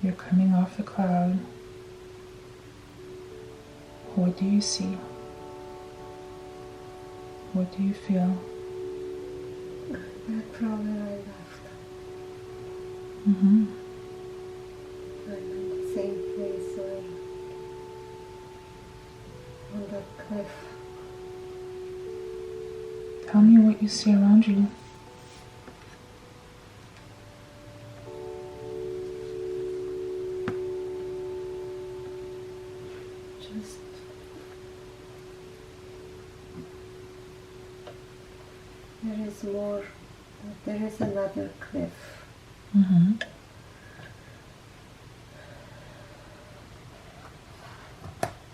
You're coming off the cloud. What do you see? What do you feel? Back from where I left. Mm-hmm. I'm in the same place where on that cliff. Tell me what you see around you. Just there is another cliff. Mm-hmm.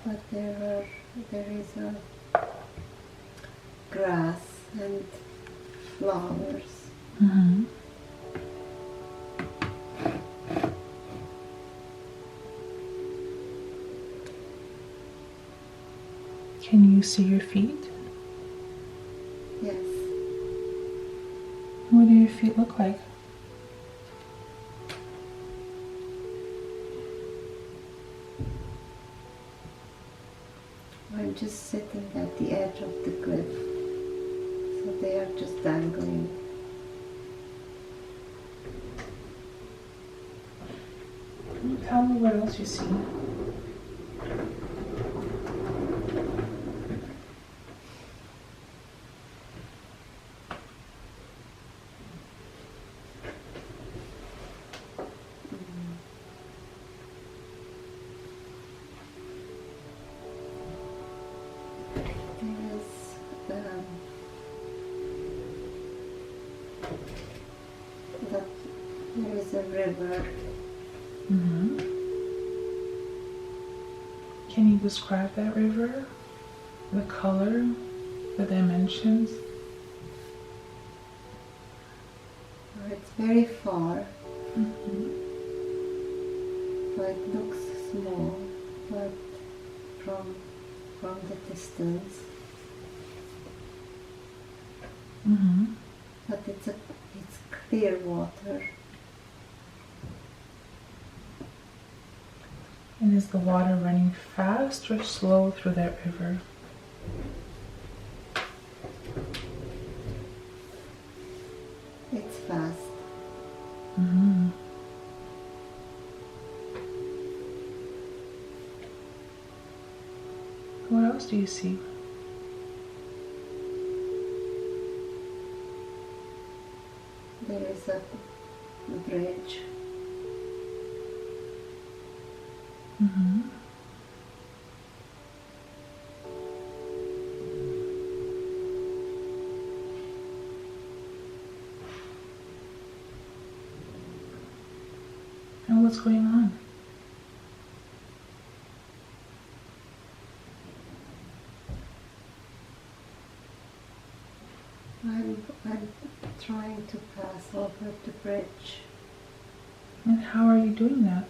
But there is a grass and flowers. Mm-hmm. Can you see your feet? Yes. What do your feet look like? I'm just sitting at the edge of the cliff. So they are just dangling. Tell me what else you see. There is a river. Mm-hmm. Can you describe that river? The color, the dimensions? It's very far. Mm-hmm. So it looks small, but from the distance. Mm-hmm. But it's clear water. And is the water running fast or slow through that river? It's fast. Mm-hmm. What else do you see? There is a bridge. Mm-hmm. And what's going on? I'm trying to pass over the bridge. And how are you doing that?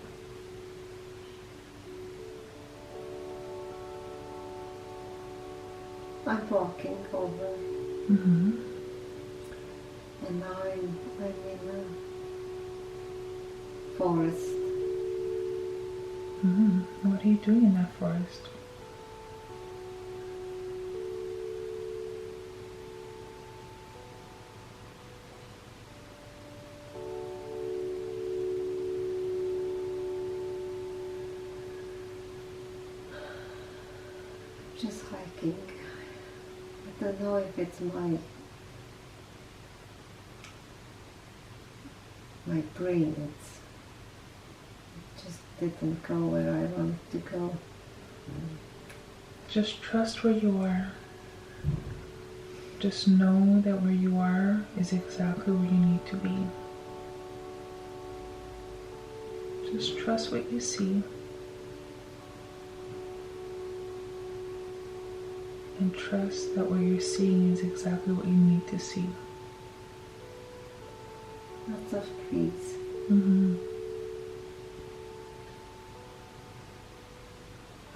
I'm walking over, Mm-hmm. and now I'm in a forest. Mm-hmm. What are you doing in that forest? Just hiking. I don't know if it's my brain. It just didn't go where I wanted to go. Just trust where you are. Just know that where you are is exactly where you need to be. Just trust what you see. And trust that what you're seeing is exactly what you need to see. Lots of trees. Mm-hmm.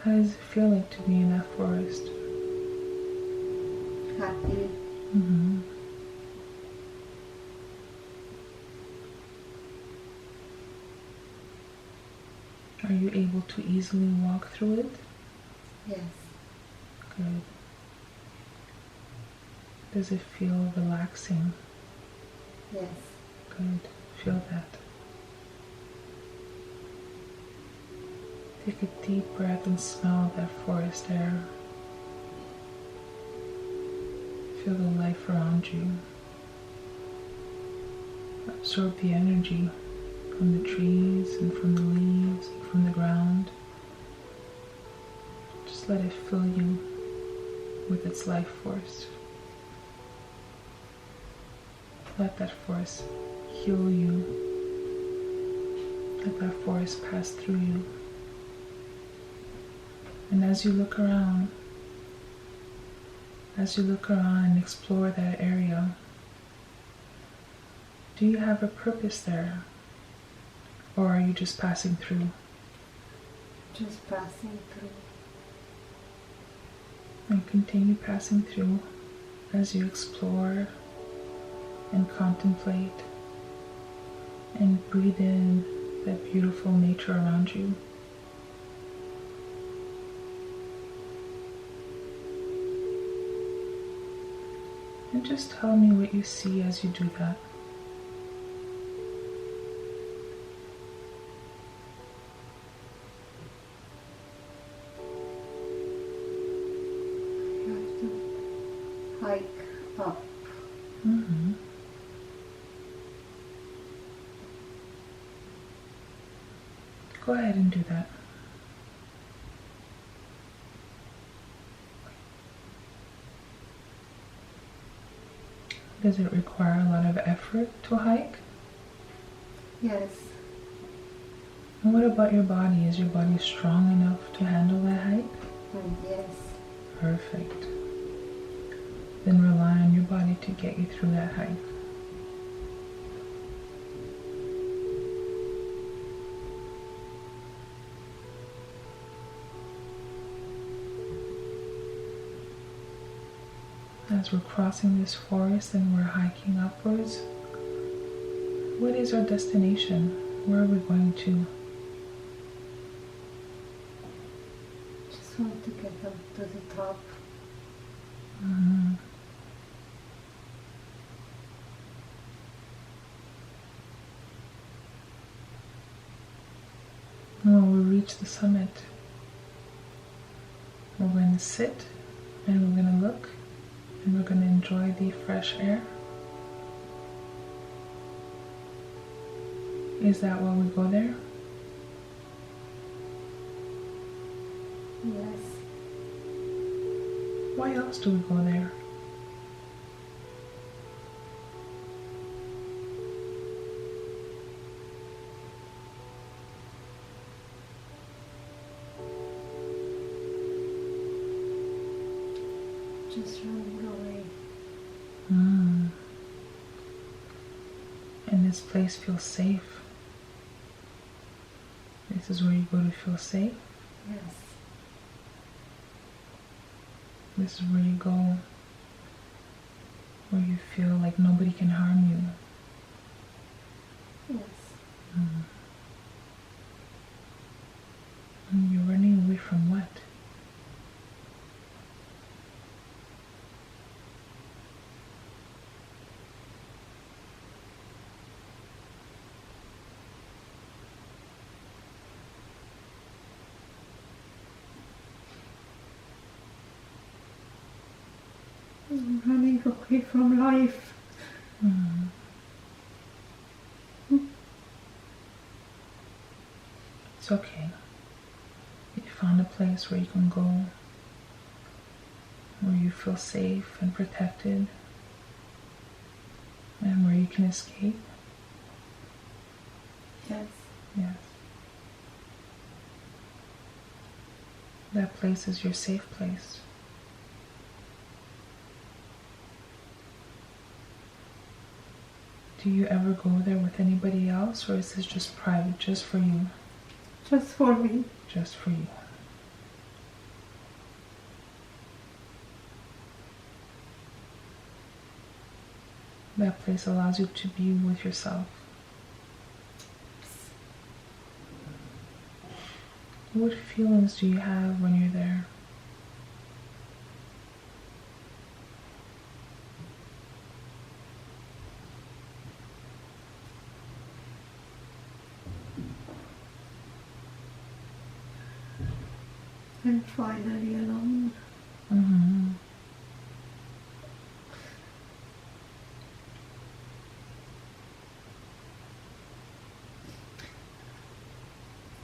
How does it feel like to be in that forest? Happy. Mm-hmm. Are you able to easily walk through it? Yes. Good. Does it feel relaxing? Yes. Good. Feel that. Take a deep breath and smell that forest air. Feel the life around you. Absorb the energy from the trees and from the leaves and from the ground. Just let it fill you with its life force. Let that force heal you. Let that force pass through you. And as you look around and explore that area, do you have a purpose there? Or are you just passing through? Just passing through. And continue passing through as you explore and contemplate and breathe in that beautiful nature around you. And just tell me what you see as you do that. You have to hike up. Mm-hmm. Go ahead and do that. Does it require a lot of effort to hike? Yes. And what about your body? Is your body strong enough to handle that hike? Yes. Perfect. Then rely on your body to get you through that hike. As we're crossing this forest and we're hiking upwards, what is our destination? Where are we going to? Just want to get up to the top. Mm-hmm. When we reach the summit, we're going to sit and we're going to look and we're going to enjoy the fresh air. Is that why we go there? Yes. Why else do we go there? Just running away. And this place feels safe. This is where you go to feel safe. Yes. This is where you go where you feel like nobody can harm you. Yes. And you're running away from what? I'm running away from life. It's okay. You found a place where you can go, where you feel safe and protected, and where you can escape. Yes. Yes. That place is your safe place. Do you ever go there with anybody else, or is this just private, just for you? Just for me. Just for you. That place allows you to be with yourself. What feelings do you have when you're there? I'm finally alone. Mm-hmm.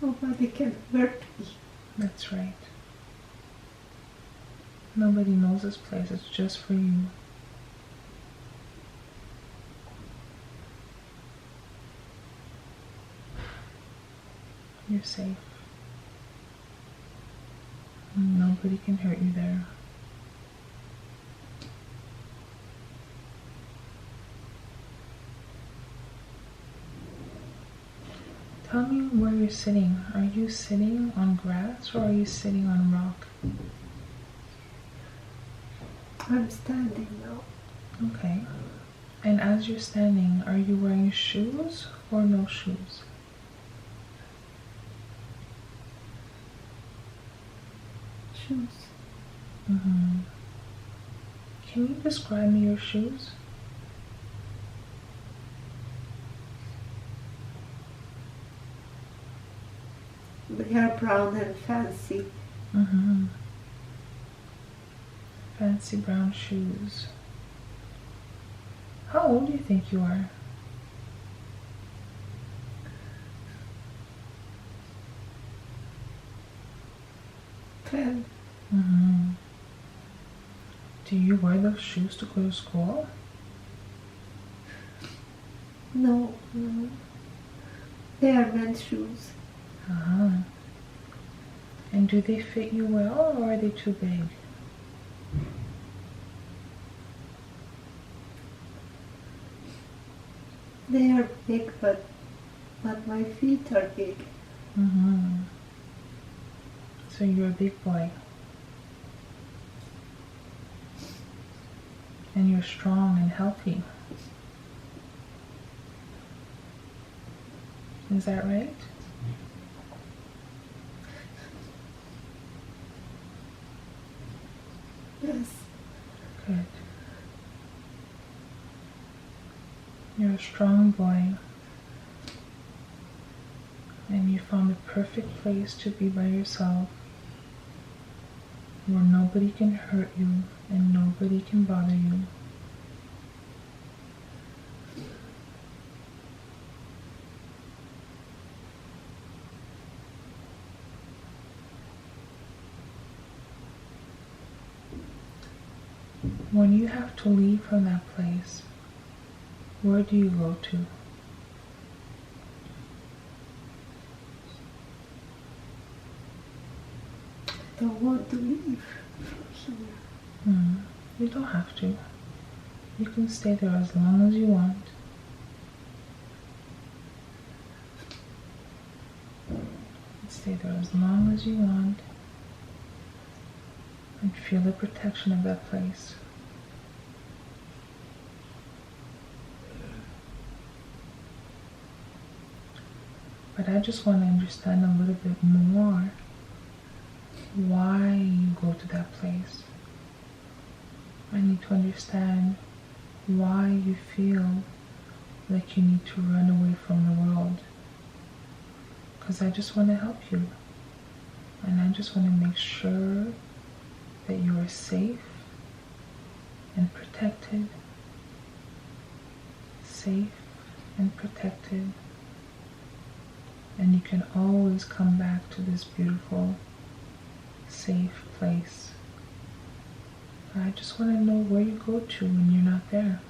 Nobody can hurt me. That's right. Nobody knows this place. It's just for you. You're safe. Nobody can hurt you there. Tell me where you're sitting. Are you sitting on grass or are you sitting on rock? I'm standing now. Okay. And as you're standing, are you wearing shoes or no shoes? Shoes. Mm-hmm. Can you describe me your shoes? They are brown and fancy. Mm-hmm. Fancy brown shoes. How old do you think you are? Mm-hmm. Do you wear those shoes to go to school? No, no. They are men's shoes. Uh-huh. And do they fit you well or are they too big? They are big, but my feet are big. Mm-hmm. So you're a big boy. And you're strong and healthy. Is that right? Yes. Good. You're a strong boy. And you found the perfect place to be by yourself, where nobody can hurt you and nobody can bother you. When you have to leave from that place, where do you go to? I don't want to leave from here. You don't have to. You can stay there as long as you want. Stay there as long as you want. And feel the protection of that place. But I just want to understand a little bit more why you go to that place. I need to understand why you feel like you need to run away from the world. Because I just want to help you. And I just want to make sure that you are safe and protected. Safe and protected. And you can always come back to this beautiful, safe place. I just want to know where you go to when you're not there.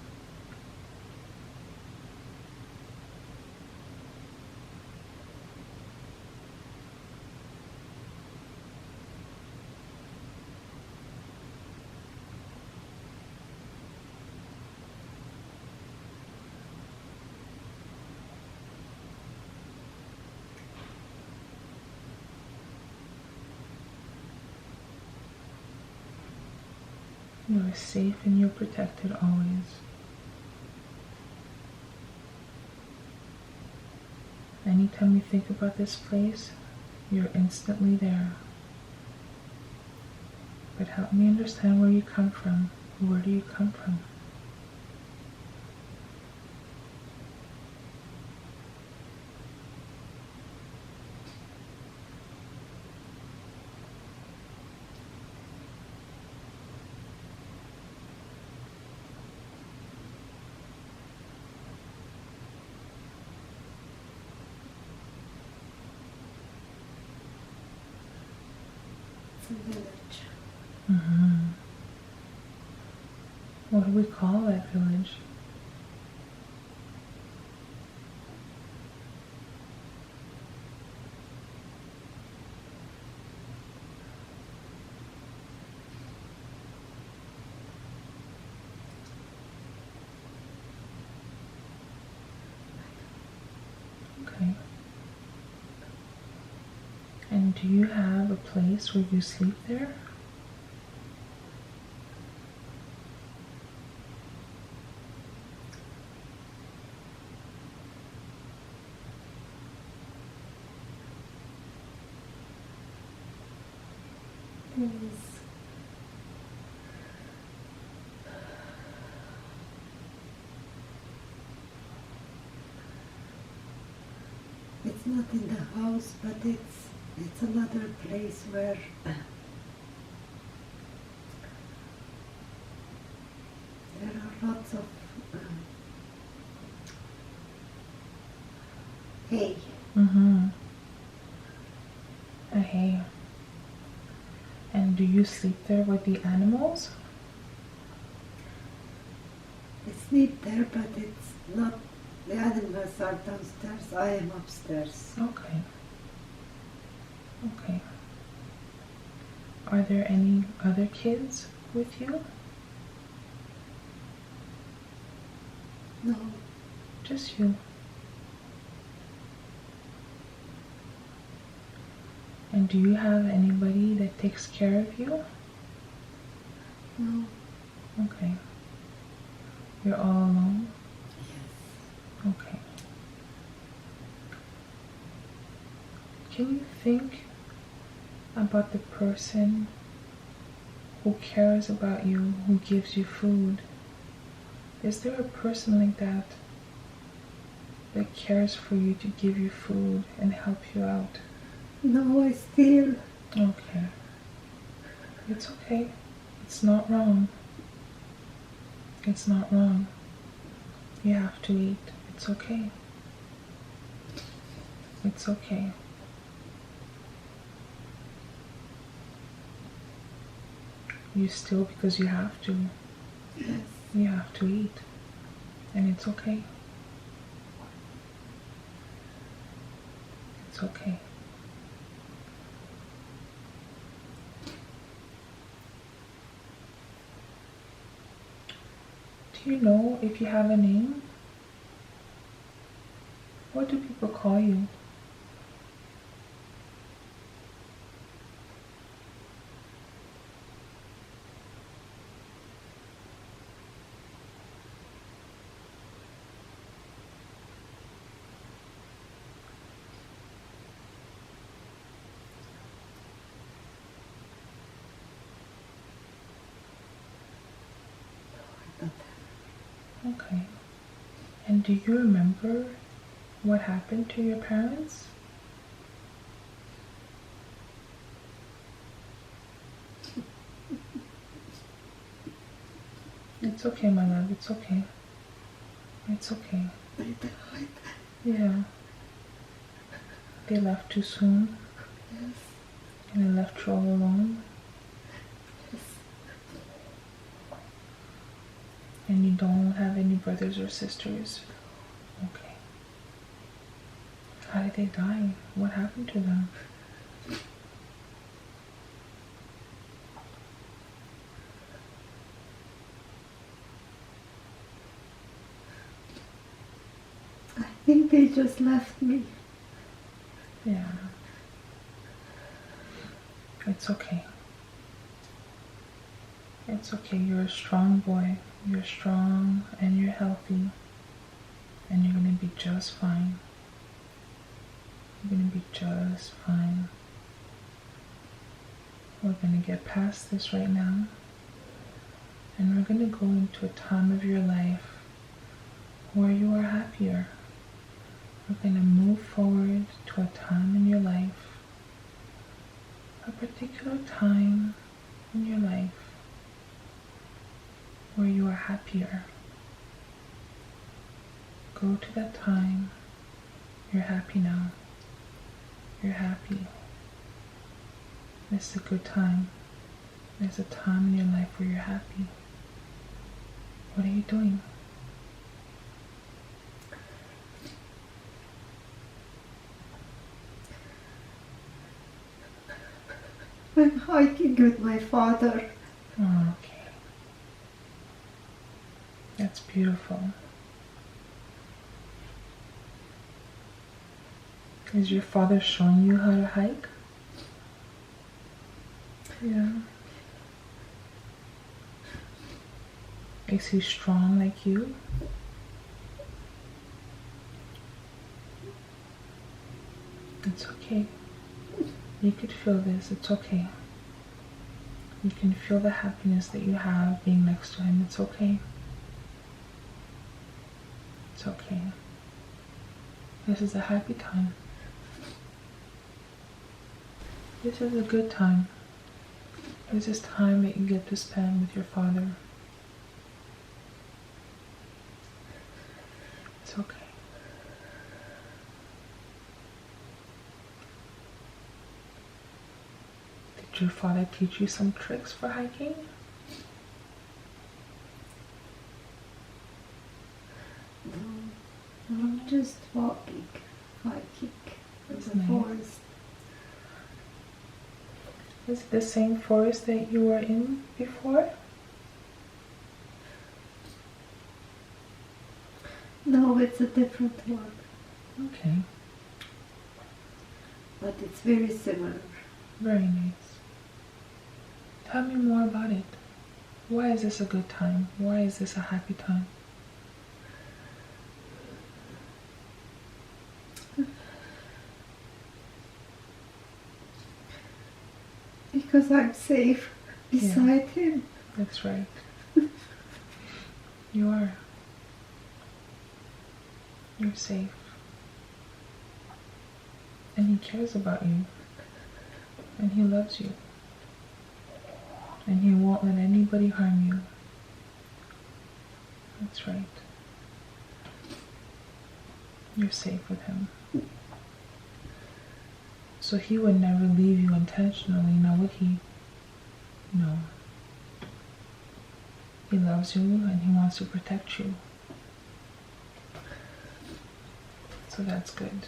You are safe and you're protected always. Anytime you think about this place, You're instantly there. But help me understand where you come from. Where do you come from? It's a village. Mm-hmm. What do we call that village? Okay. And do you have a place where you sleep there? Yes. It's not in the house, but it's another place where there are lots of hay. Mm-hmm. Hey. And do you sleep there with the animals? I sleep there, but it's not. The animals are downstairs. I am upstairs. Okay. Okay. Are there any other kids with you? No, Just you. And do you have anybody that takes care of you? no. Okay. You're all alone? Yes. Okay. Can you think about the person who cares about you, who gives you food? Is there a person like that that cares for you to give you food and help you out? No, I steal. Okay. It's okay. It's not wrong. It's not wrong. You have to eat. It's okay. It's okay. You steal because you have to. Yes. You have to eat. And it's okay. It's okay. Do you know if you have a name? What do people call you? Okay. And do you remember what happened to your parents? It's okay, my love. It's okay. It's okay. Yeah. They left too soon. Yes. And they left you all alone. Yes. And you don't have any brothers or sisters. Okay. How did they die? What happened to them? I think they just left me. Yeah. It's okay. It's okay. You're a strong boy. You're strong and you're healthy. And you're going to be just fine. You're going to be just fine. We're going to get past this right now, and we're going to go into a time of your life where you are happier. We're going to move forward to a time in your life, a particular time in your life where you are happier. Go to that time. You're happy now. You're happy. This is a good time. There's a time in your life where you're happy. What are you doing? I'm hiking with my father. Oh, okay. That's beautiful. Is your father showing you how to hike? Yeah. Is he strong like you? It's okay. You could feel this. It's okay. You can feel the happiness that you have being next to him. It's okay. It's okay. This is a happy time. This is a good time. This is time that you get to spend with your father. It's okay. Did your father teach you some tricks for hiking? No, I'm just walking, hiking in That's the nice. forest. Is it the same forest that you were in before? No, it's a different one, Okay, but it's very similar. very nice. Tell me more about it. Why is this a good time? Why is this a happy time? Because I'm safe beside him. That's right. You are. You're safe. And he cares about you. And he loves you. And he won't let anybody harm you. That's right. You're safe with him. So he would never leave you intentionally, now would he? No. He loves you and he wants to protect you. So that's good.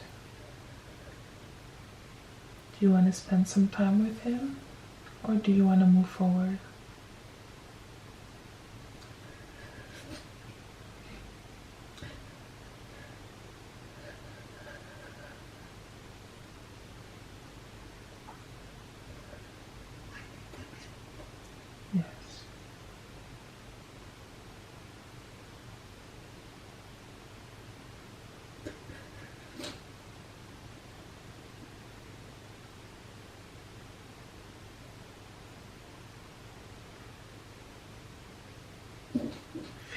Do you want to spend some time with him? Or do you want to move forward? Yes.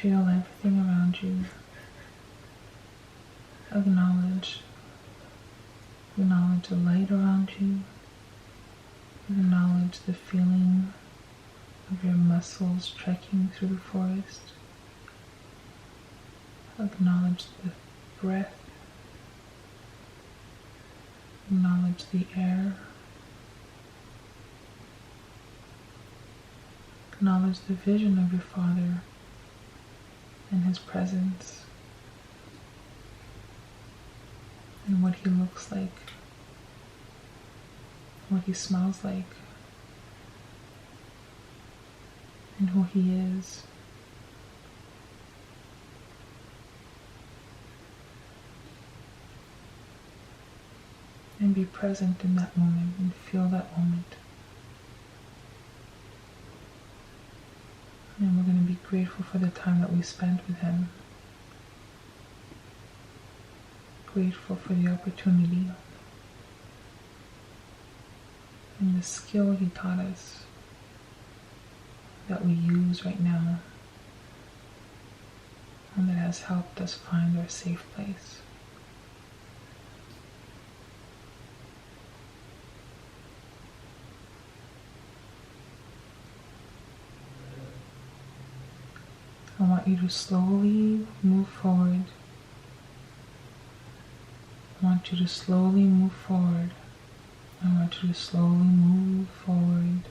Feel everything around you. Acknowledge. Acknowledge the light around you. Acknowledge the feeling of your muscles trekking through the forest. Acknowledge the breath. Acknowledge the air. Acknowledge the vision of your father and his presence and what he looks like, what he smells like, and who he is. And be present in that moment and feel that moment. And we're going to be grateful for the time that we spent with him. Grateful for the opportunity. and the skill he taught us that we use right now and that has helped us find our safe place. I want you to slowly move forward. I want you to slowly move forward. I want you to slowly move forward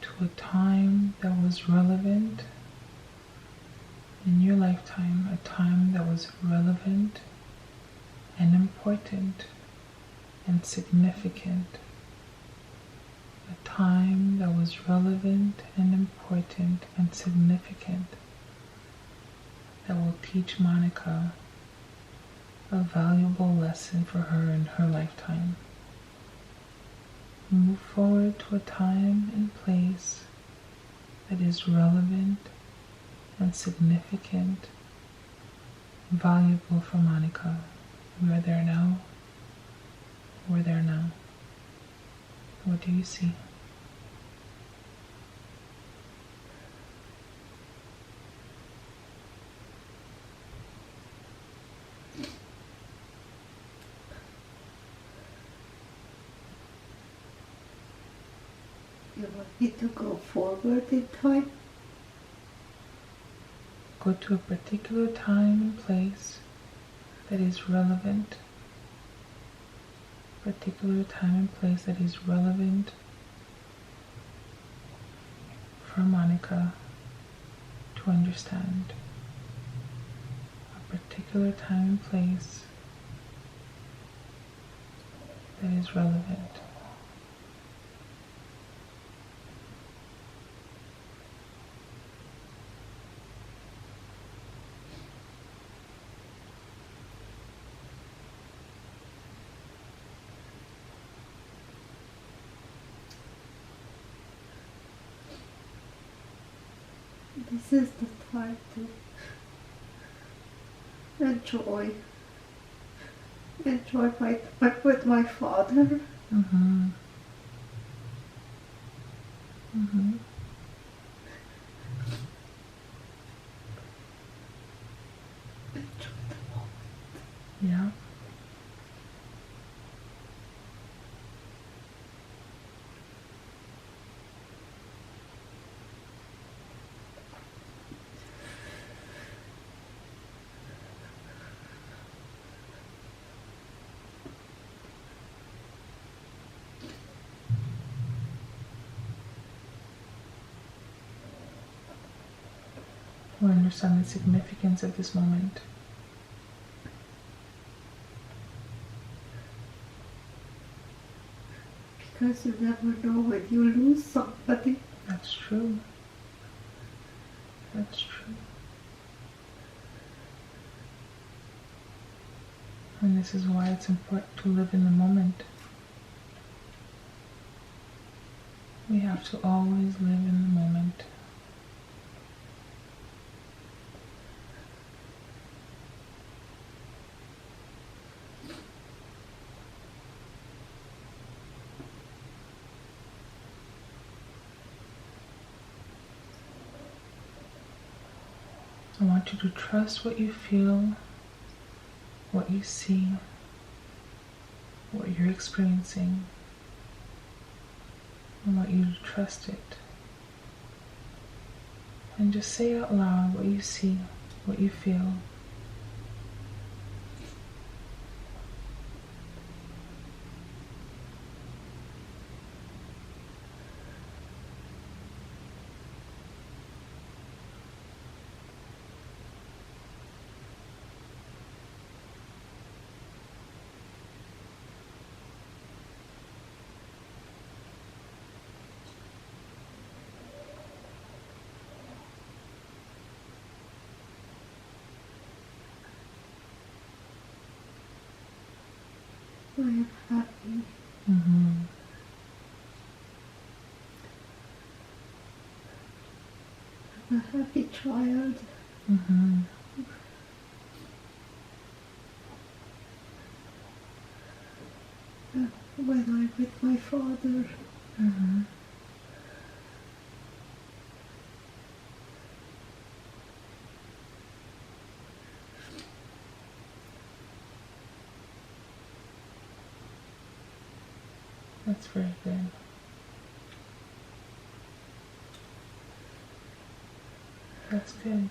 to a time that was relevant in your lifetime, a time that was relevant and important and significant. A time that was relevant and important and significant that will teach Monika a valuable lesson for her in her lifetime. Move forward to a time and place that is relevant and significant, valuable for Monika. We are there now. We're there now. What do you see? You want me to go forward in time? Go to a particular time and place that is relevant. Particular time and place that is relevant for Monika to understand. A particular time and place that is relevant. This is the time to enjoy my time with my father. Mm-hmm. Mm-hmm. Enjoy the moment. Yeah. We understand the significance of this moment. Because you never know when you lose somebody. That's true. That's true. And this is why it's important to live in the moment. We have to always live in the moment. I want you to trust what you feel, what you see, what you're experiencing. I want you to trust it. And just say out loud what you see, what you feel. I am happy. Mm-hmm. I'm a happy child. Mm-hmm. when I'm with my father. Mm-hmm. That's very good. That's good.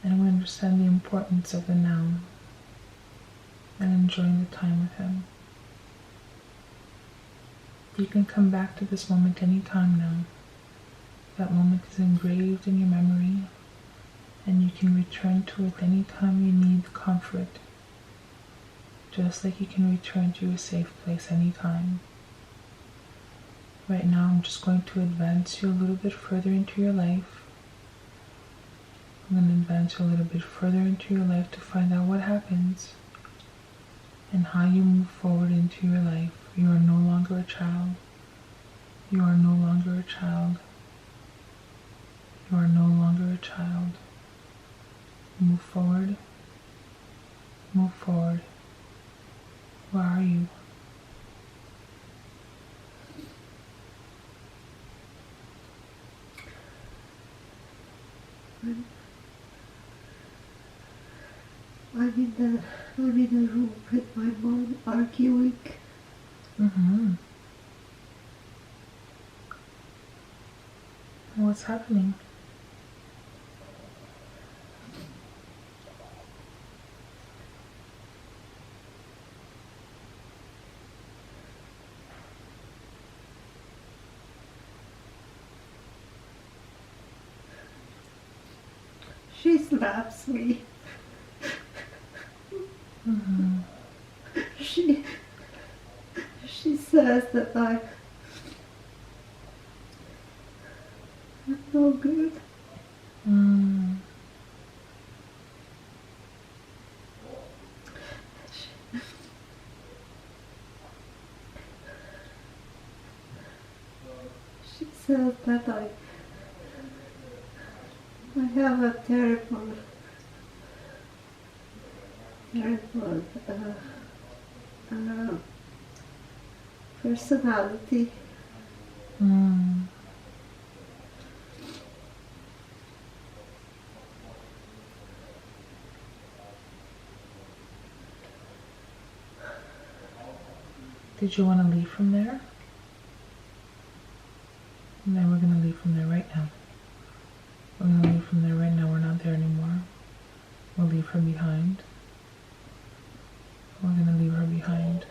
And we understand the importance of the now and enjoying the time with him. You can come back to this moment any time now. That moment is engraved in your memory, and you can return to it any time you need comfort, just like you can return to a safe place anytime. Right now, I'm just going to advance you a little bit further into your life. I'm going to advance you a little bit further into your life to find out what happens and how you move forward into your life. You are no longer a child. You are no longer a child. You are no longer a child. Move forward. Move forward. Where are you? I'm in a room with my mom arguing. Mm-hmm. What's happening? She slaps me. Mm-hmm. She says that I'm no good. Mm. She says that I have a terrible personality. Mm. Did you want to leave from there? And then we're going to leave from there right now. We're going to leave from there right now. We're not there anymore. We'll leave her behind. We're going to leave her behind.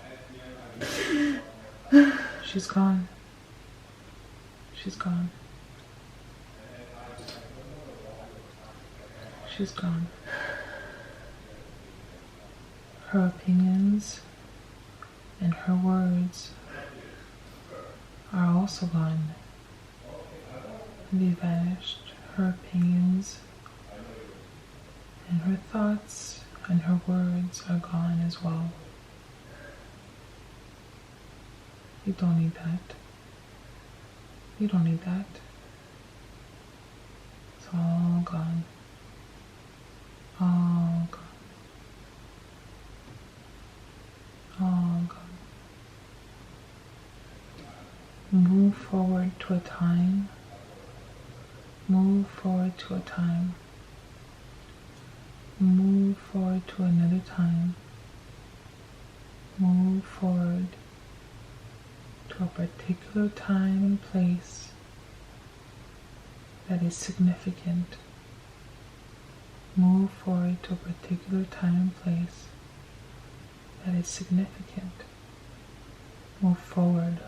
She's gone. She's gone. She's gone. Her opinions and her words are also gone. They vanished. Her opinions and her thoughts and her words are gone as well. You don't need that. You don't need that. It's all gone. All gone. All gone. Move forward to a time. Move forward to a time. Move forward to another time. Move forward to a particular time and place that is significant. Move forward to a particular time and place that is significant. Move forward.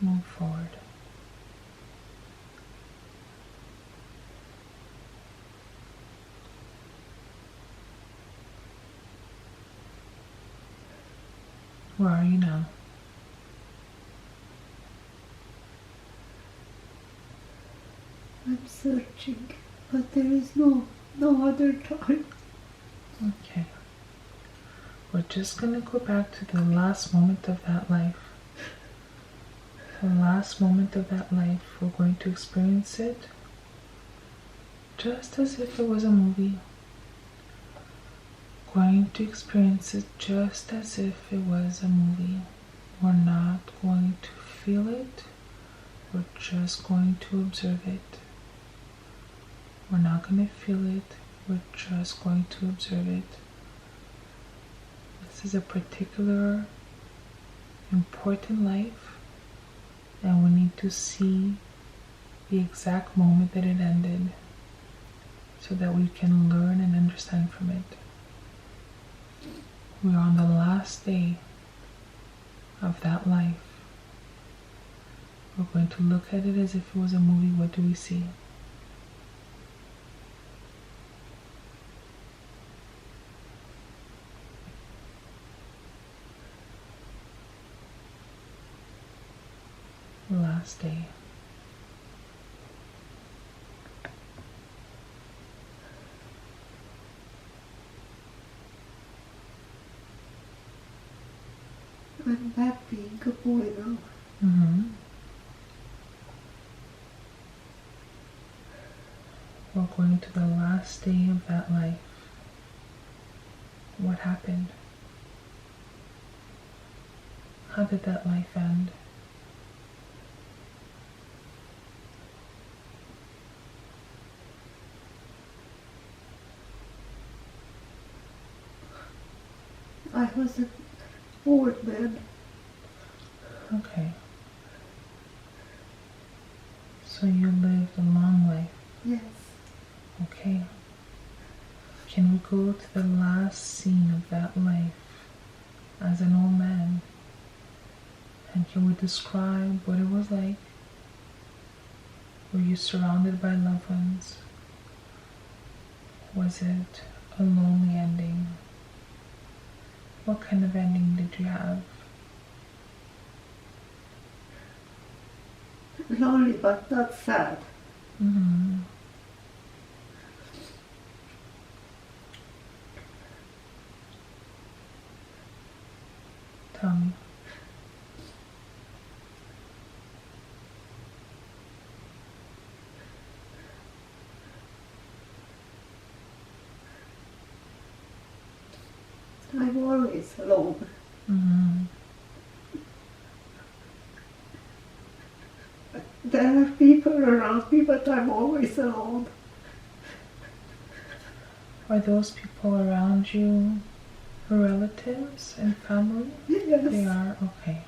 Move forward. Where are you now? I'm searching, but there is no other time. Okay. We're just going to go back to the last moment of that life. The last moment of that life, we're going to experience it just as if it was a movie. Going to experience it just as if it was a movie. We're not going to feel it, we're just going to observe it. We're not going to feel it, we're just going to observe it. This is a particular important life, and we need to see the exact moment that it ended so that we can learn and understand from it. We are on the last day of that life. We're going to look at it as if it was a movie. What do we see? Last day. I'm back being a boy now. We're going to the last day of that life. What happened? How did that life end? I was an old man. Okay. So you lived a long life. Yes. Okay. Can we go to the last scene of that life as an old man? And can we describe what it was like? Were you surrounded by loved ones? Was it a lonely ending? What kind of ending did you have? Lonely but not sad. Tell me. I'm always alone. There are people around me, but I'm always alone. Are those people around you relatives and family? Yes. They are? Okay.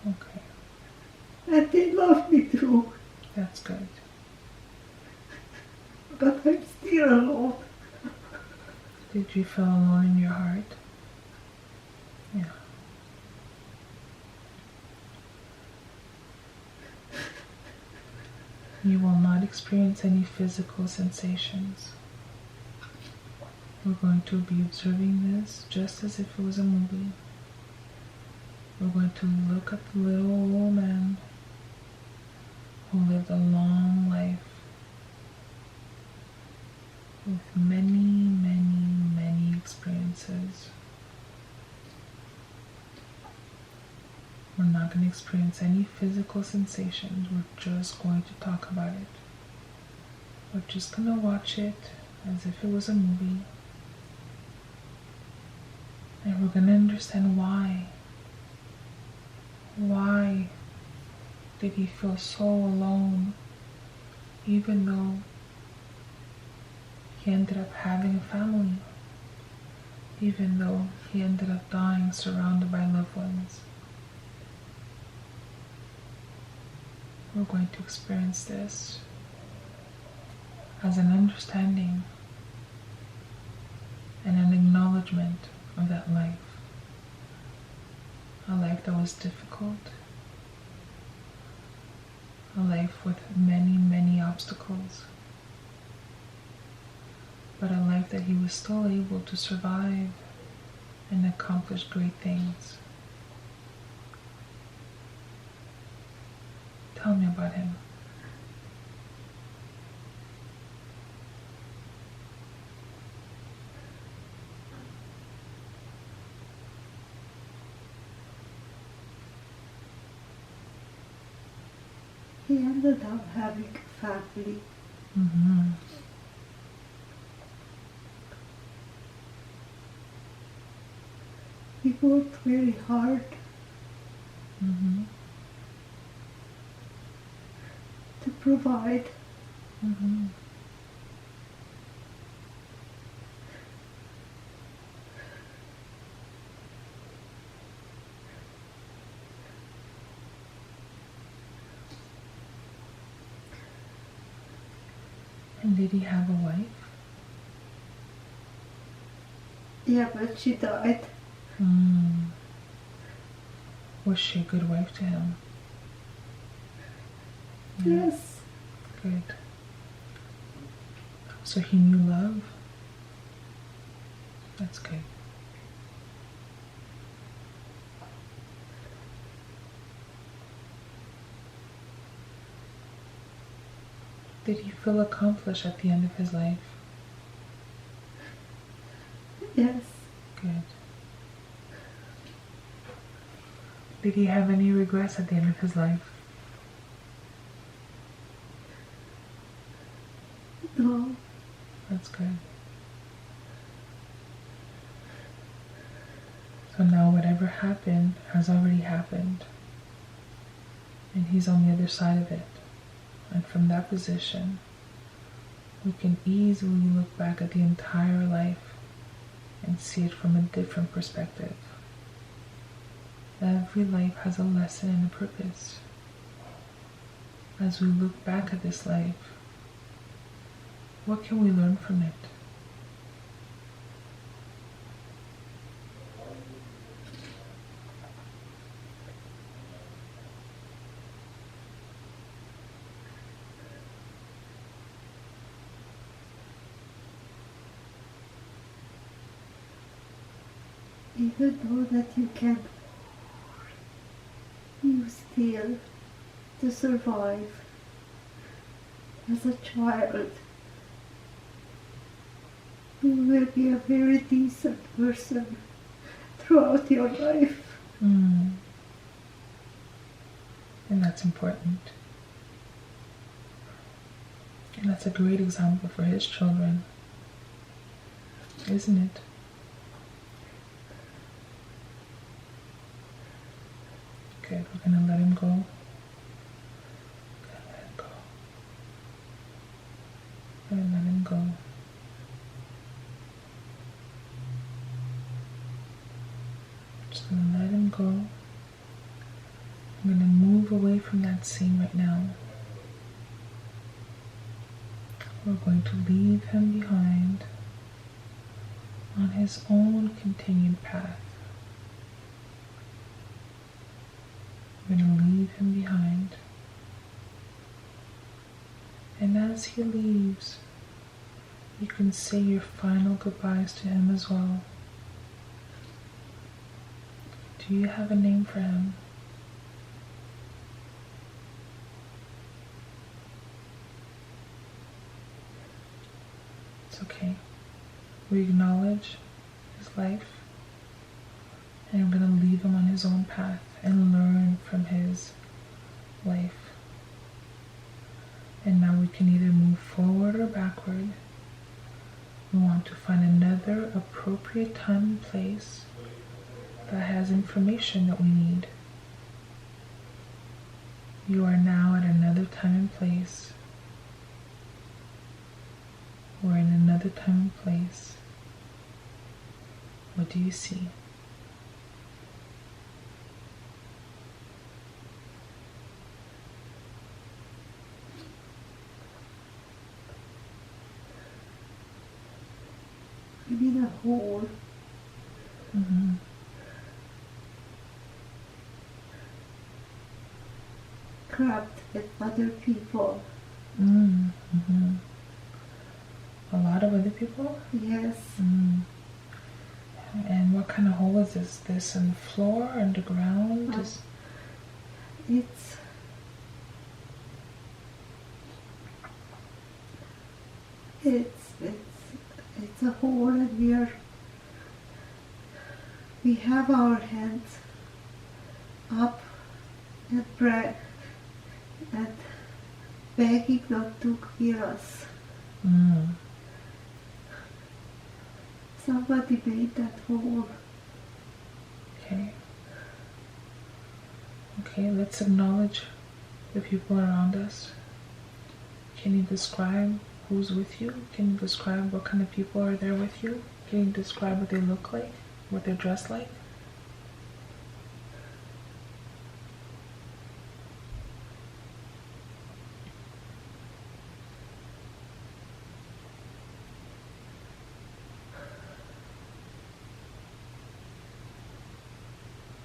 Okay. And they love me too. That's good. But I'm still alone. Did you feel alone in your heart? Yeah. You will not experience any physical sensations. We're going to be observing this just as if it was a movie. We're going to look at the little old man who lived a long life with many, many, many experiences. We're not going to experience any physical sensations. We're just going to talk about it. We're just going to watch it as if it was a movie. And we're going to understand why. Why did he feel so alone, even though he ended up having a family, even though he ended up dying surrounded by loved ones? We're going to experience this as an understanding and an acknowledgement of that life. A life that was difficult, a life with many, many obstacles, but a life that he was still able to survive and accomplish great things. Tell me about him. He ended up having a family Mm-hmm. We worked very hard Mm-hmm. to provide. Mm-hmm. And did he have a wife? Yeah, but she died. Mm. Was she a good wife to him? Yeah. Yes. Good. So he knew love? That's good. Did he feel accomplished at the end of his life? Yes. Good. Did he have any regrets at the end of his life? No. That's good. So now whatever happened has already happened. And he's on the other side of it. And from that position, we can easily look back at the entire life and see it from a different perspective. Every life has a lesson and a purpose. As we look back at this life, what can we learn from it? Even though that you can use steel to survive as a child, you will be a very decent person throughout your life. Mm. And that's important. And that's a great example for his children, isn't it? Good, we're going to let him go. Let him go. We're going to let him go. Just going to let him go. I'm going to move away from that scene right now. We're going to leave him behind on his own continued path. We're going to leave him behind. And as he leaves, you can say your final goodbyes to him as well. Do you have a name for him? It's okay. We acknowledge his life, and I'm going to leave him on his own path and learn from his life. And now we can either move forward or backward. We want to find another appropriate time and place that has information that we need. You are now at another time and place. We're in another time and place. What do you see? I'm in a hole. Mm-hmm. Trapped with other people. Mm-hmm. A lot of other people? Yes. Mm. And what kind of hole is this? This on the floor, underground? It's a hole, and we have our hands up and pray, and begging not to kill us. Mm. Somebody made that hole. Okay. Okay, let's acknowledge the people around us. Can you describe who's with you? Can you describe what kind of people are there with you? Can you describe what they look like? What they're dressed like?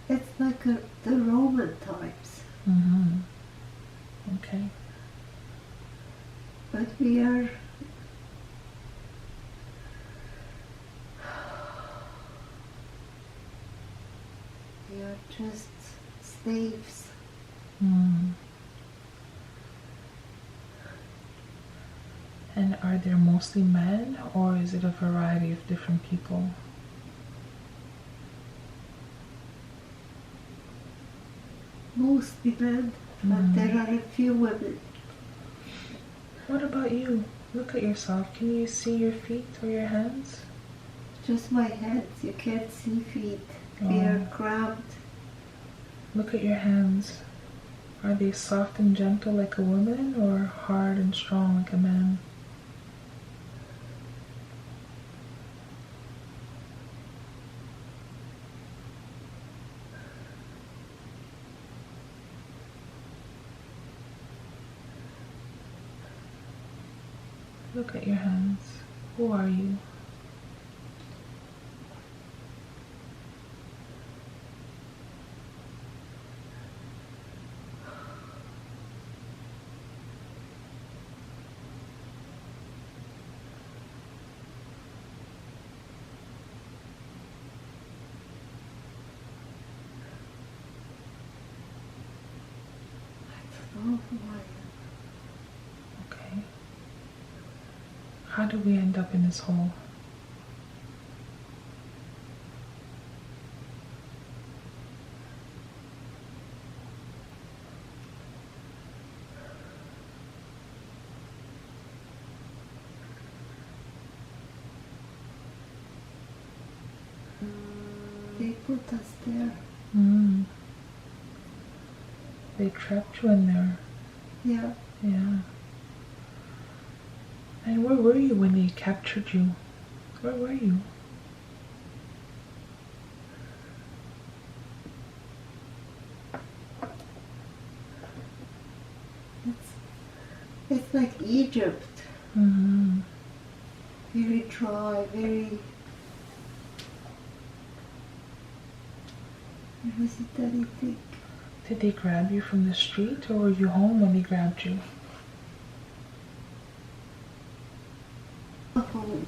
It's like the Roman types. Mm-hmm. Okay. But we are just slaves. Mm. And are there mostly men, or is it a variety of different people? Mostly men, but there are a few women. What about you? Look at yourself. Can you see your feet or your hands? Just my hands. You can't see feet. We are cramped. Look at your hands. Are they soft and gentle like a woman, or hard and strong like a man? Look at your hands. Who are you? I don't know who I am. Okay. How did we end up in this hole? They put us there. Mm. They trapped you in there. Yeah. Yeah. And where were you when they captured you? Where were you? It's like Egypt. Mm-hmm. Very dry, very... There wasn't anything. Did they grab you from the street, or were you home when they grabbed you? Home.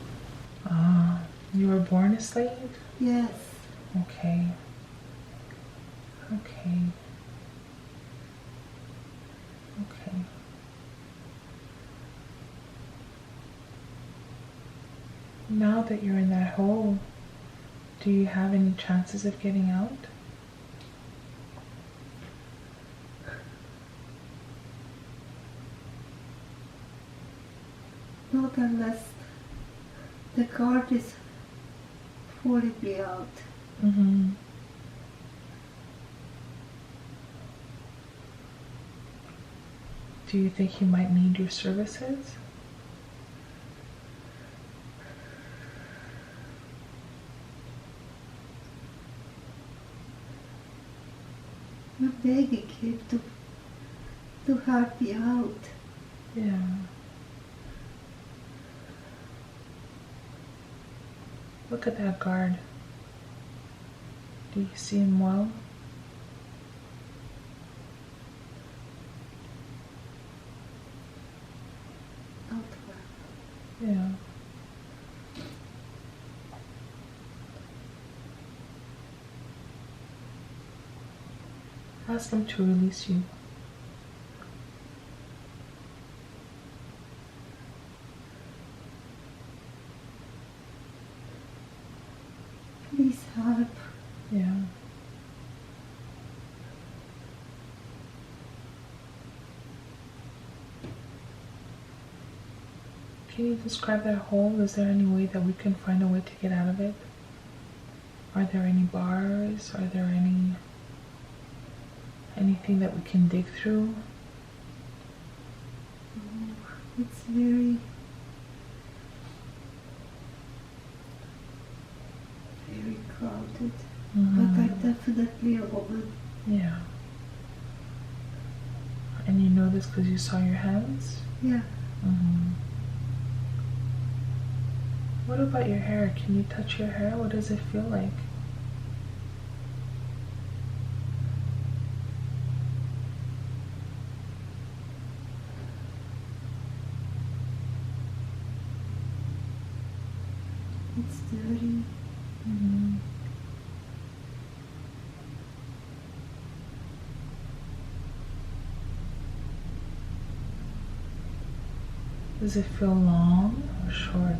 Ah, you were born a slave? Yes. Okay. Okay. Okay. Now that you're in that hole, do you have any chances of getting out? Not unless the guard is pulling me out. Mm-hmm. Do you think he might need your services? I'm begging him to help me out. Yeah. Look at that guard. Do you see him well? Not well. Yeah. Ask him to release you. Please help. Yeah. Can you describe that hole? Is there any way that we can find a way to get out of it? Are there any bars? Are there anything that we can dig through? Oh, it's very crowded. But I'm definitely a woman. Yeah. And you know this because you saw your hands? Yeah. What about your hair? Can you touch your hair? What does it feel like? It's dirty. Does it feel long or short?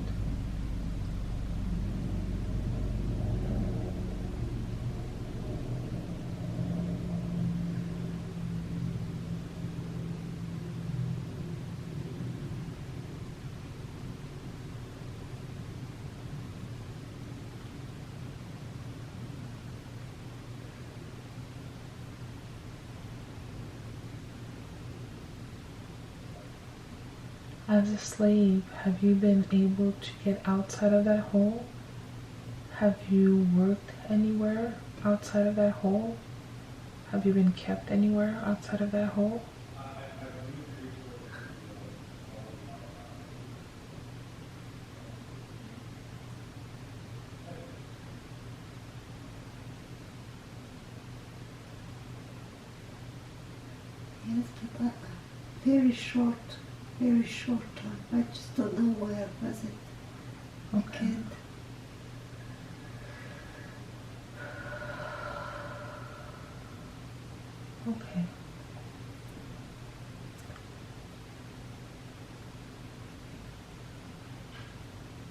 As a slave, have you been able to get outside of that hole? Have you worked anywhere outside of that hole? Have you been kept anywhere outside of that hole? Yes, but very short time. I just don't know where was it. I can't. Okay.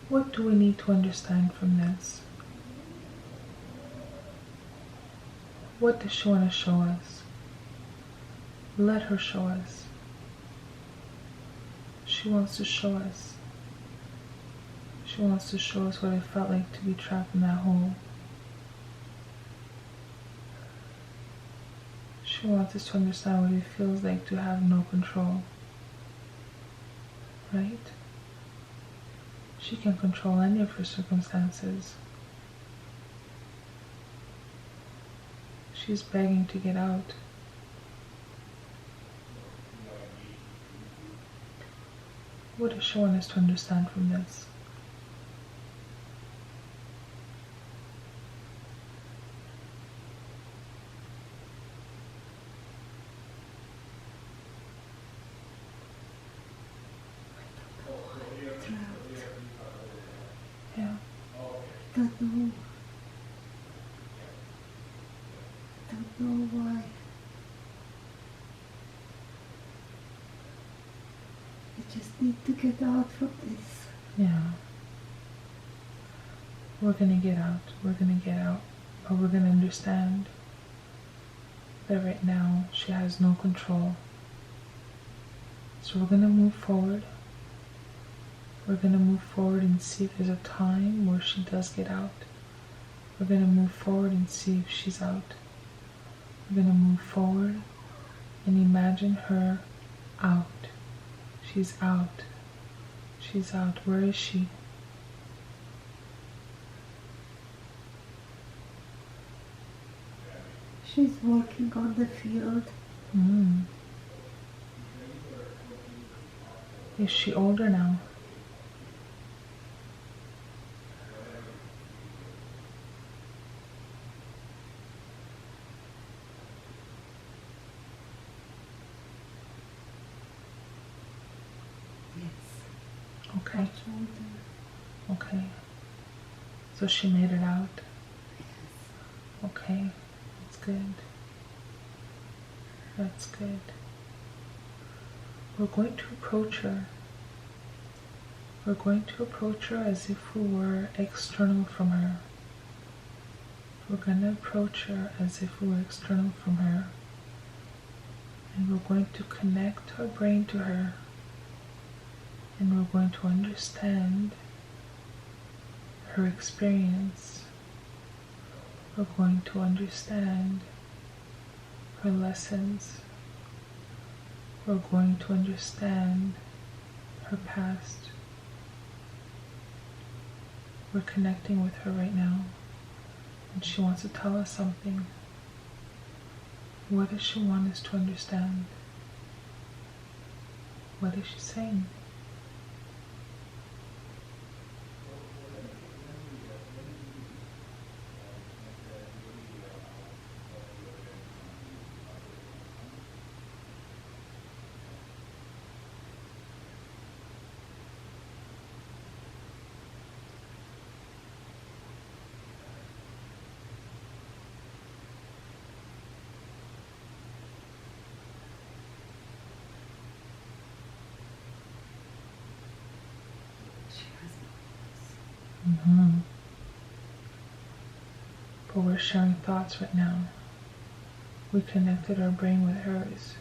What do we need to understand from this? What does she want to show us? Let her show us. She wants to show us. She wants to show us what it felt like to be trapped in that hole. She wants us to understand what it feels like to have no control. Right? She can control any of her circumstances. She's begging to get out. What does she want us to understand from this? Yeah. Don't know why. I just need to get out from this. Yeah. We're gonna get out. We're gonna get out. But we're gonna understand that right now she has no control. So we're gonna move forward. We're gonna move forward and see if there's a time where she does get out. We're gonna move forward and see if she's out. We're gonna move forward and imagine her out. She's out. She's out. Where is she? She's working on the field. Is she older now? Yes. Okay. Much older. Okay. So she made it out? Yes. Okay. That's good. That's good. We're going to approach her. We're going to approach her as if we were external from her. We're going to approach her as if we were external from her. And we're going to connect our brain to her And we're going to understand her experience. We're going to understand her lessons. We're going to understand her past. We're connecting with her right now, and she wants to tell us something. What does she want us to understand? What is she saying? But we're sharing thoughts right now. We connected our brain with hers.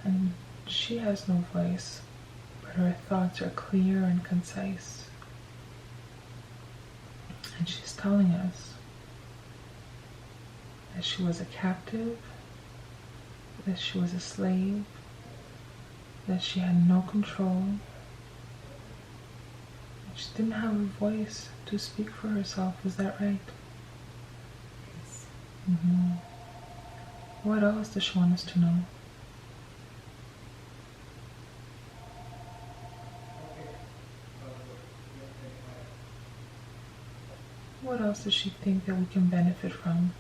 And she has no voice, but her thoughts are clear and concise. And she's telling us that she was a captive, that she was a slave, that she had no control. She didn't have a voice to speak for herself. Is that right? Yes. What else does she want us to know? What else does she think that we can benefit from?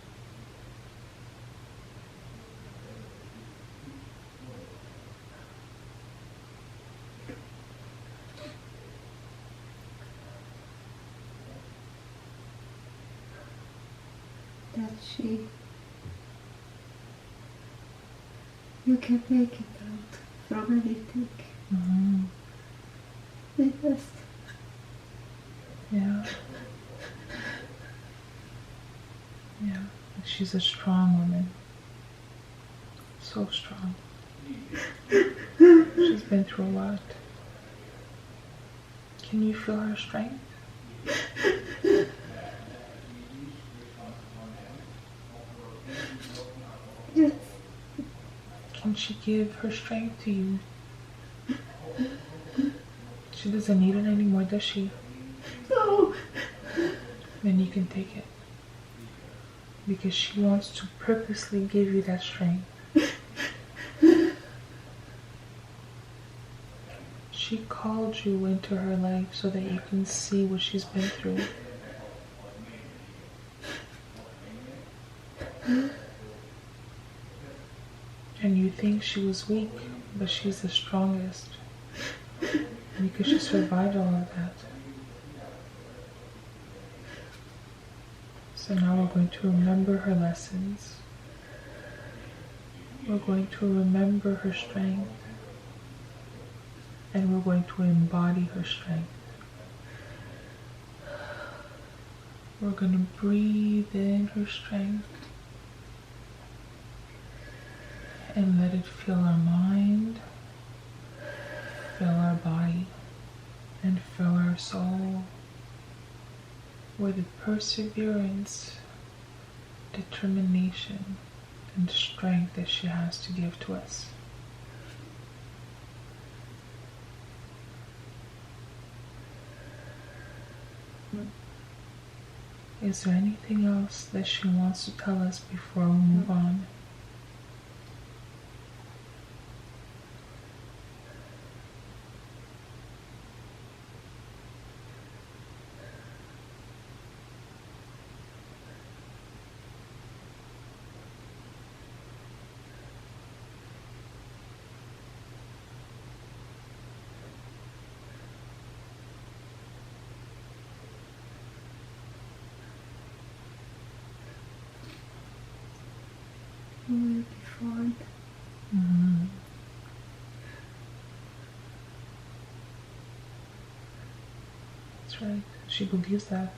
That you can make it out from anything. Yes. Yeah. Yeah. She's a strong woman. So strong. She's been through a lot. Can you feel her strength? Yes. Can she give her strength to you? She doesn't need it anymore, does she? No. Then you can take it. Because she wants to purposely give you that strength. She called you into her life so that you can see what she's been through. And you think she was weak, but she's the strongest. Because she survived all of that. So now we're going to remember her lessons. We're going to remember her strength. And we're going to embody her strength. We're going to breathe in her strength. And let it fill our mind, fill our body, and fill our soul with the perseverance, determination, and strength that she has to give to us. Is there anything else that she wants to tell us before we move on? Will be fine. That's right. She believes that.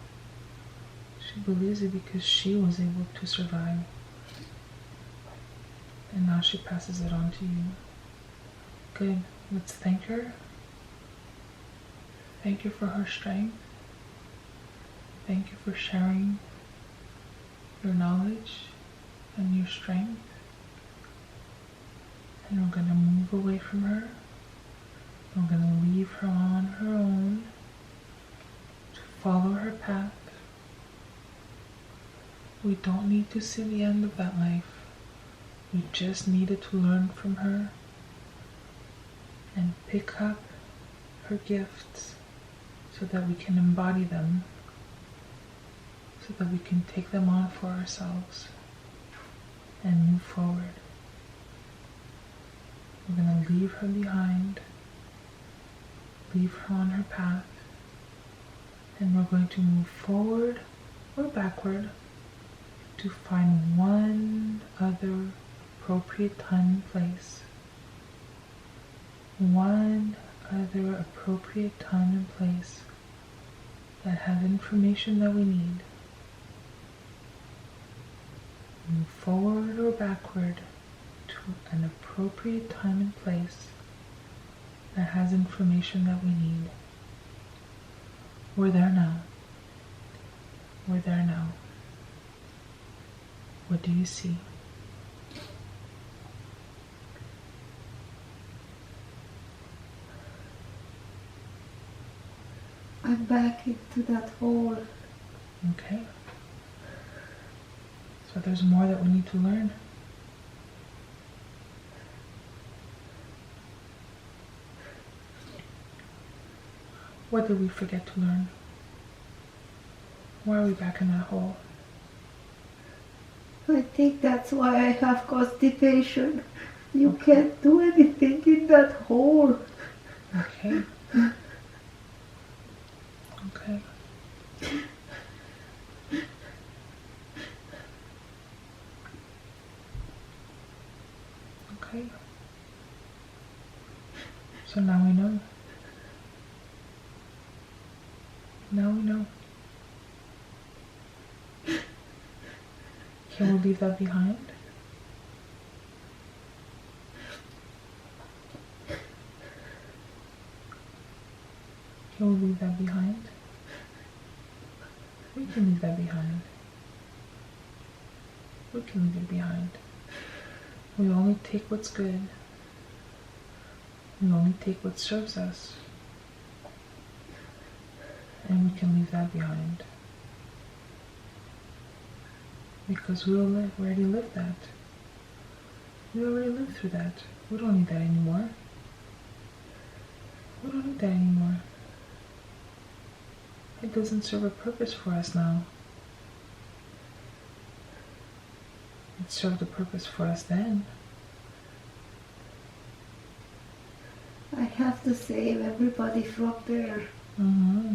She believes it because she was able to survive. And now she passes it on to you. Good. Let's thank her Thank you for her strength. Thank you for sharing your knowledge and your strength. And we're going to move away from her. We're going to leave her on her own to follow her path. We don't need to see the end of that life. We just needed to learn from her and pick up her gifts so that we can embody them, so that we can take them on for ourselves and move forward. We're going to leave her behind, leave her on her path, and we're going to move forward or backward to find one other appropriate time and place. One other appropriate time and place that has information that we need. Move forward or backward to an appropriate time and place that has information that we need. We're there now. We're there now. What do you see? I'm back into that hole. Okay. So there's more that we need to learn. What did we forget to learn? Why are we back in that hole? I think that's why I have constipation. You can't do anything in that hole. Okay. Okay. Okay. So now we know. Now we know. Can we leave that behind? Can we leave that behind? We can leave that behind. We can leave it behind. We only take what's good. We only take what serves us. And we can leave that behind. Because we already lived that. We already lived through that. We don't need that anymore. We don't need that anymore. It doesn't serve a purpose for us now. It served a purpose for us then. I have to save everybody from there. Mm-hmm.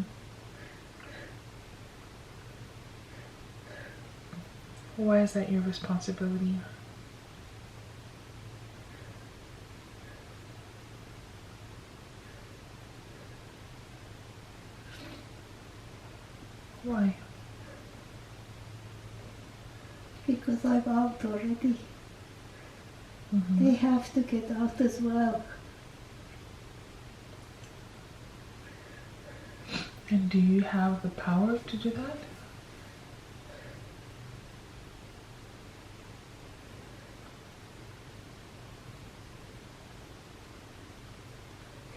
Why is that your responsibility? Why? Because I'm out already. Mm-hmm. They have to get out as well. And do you have the power to do that?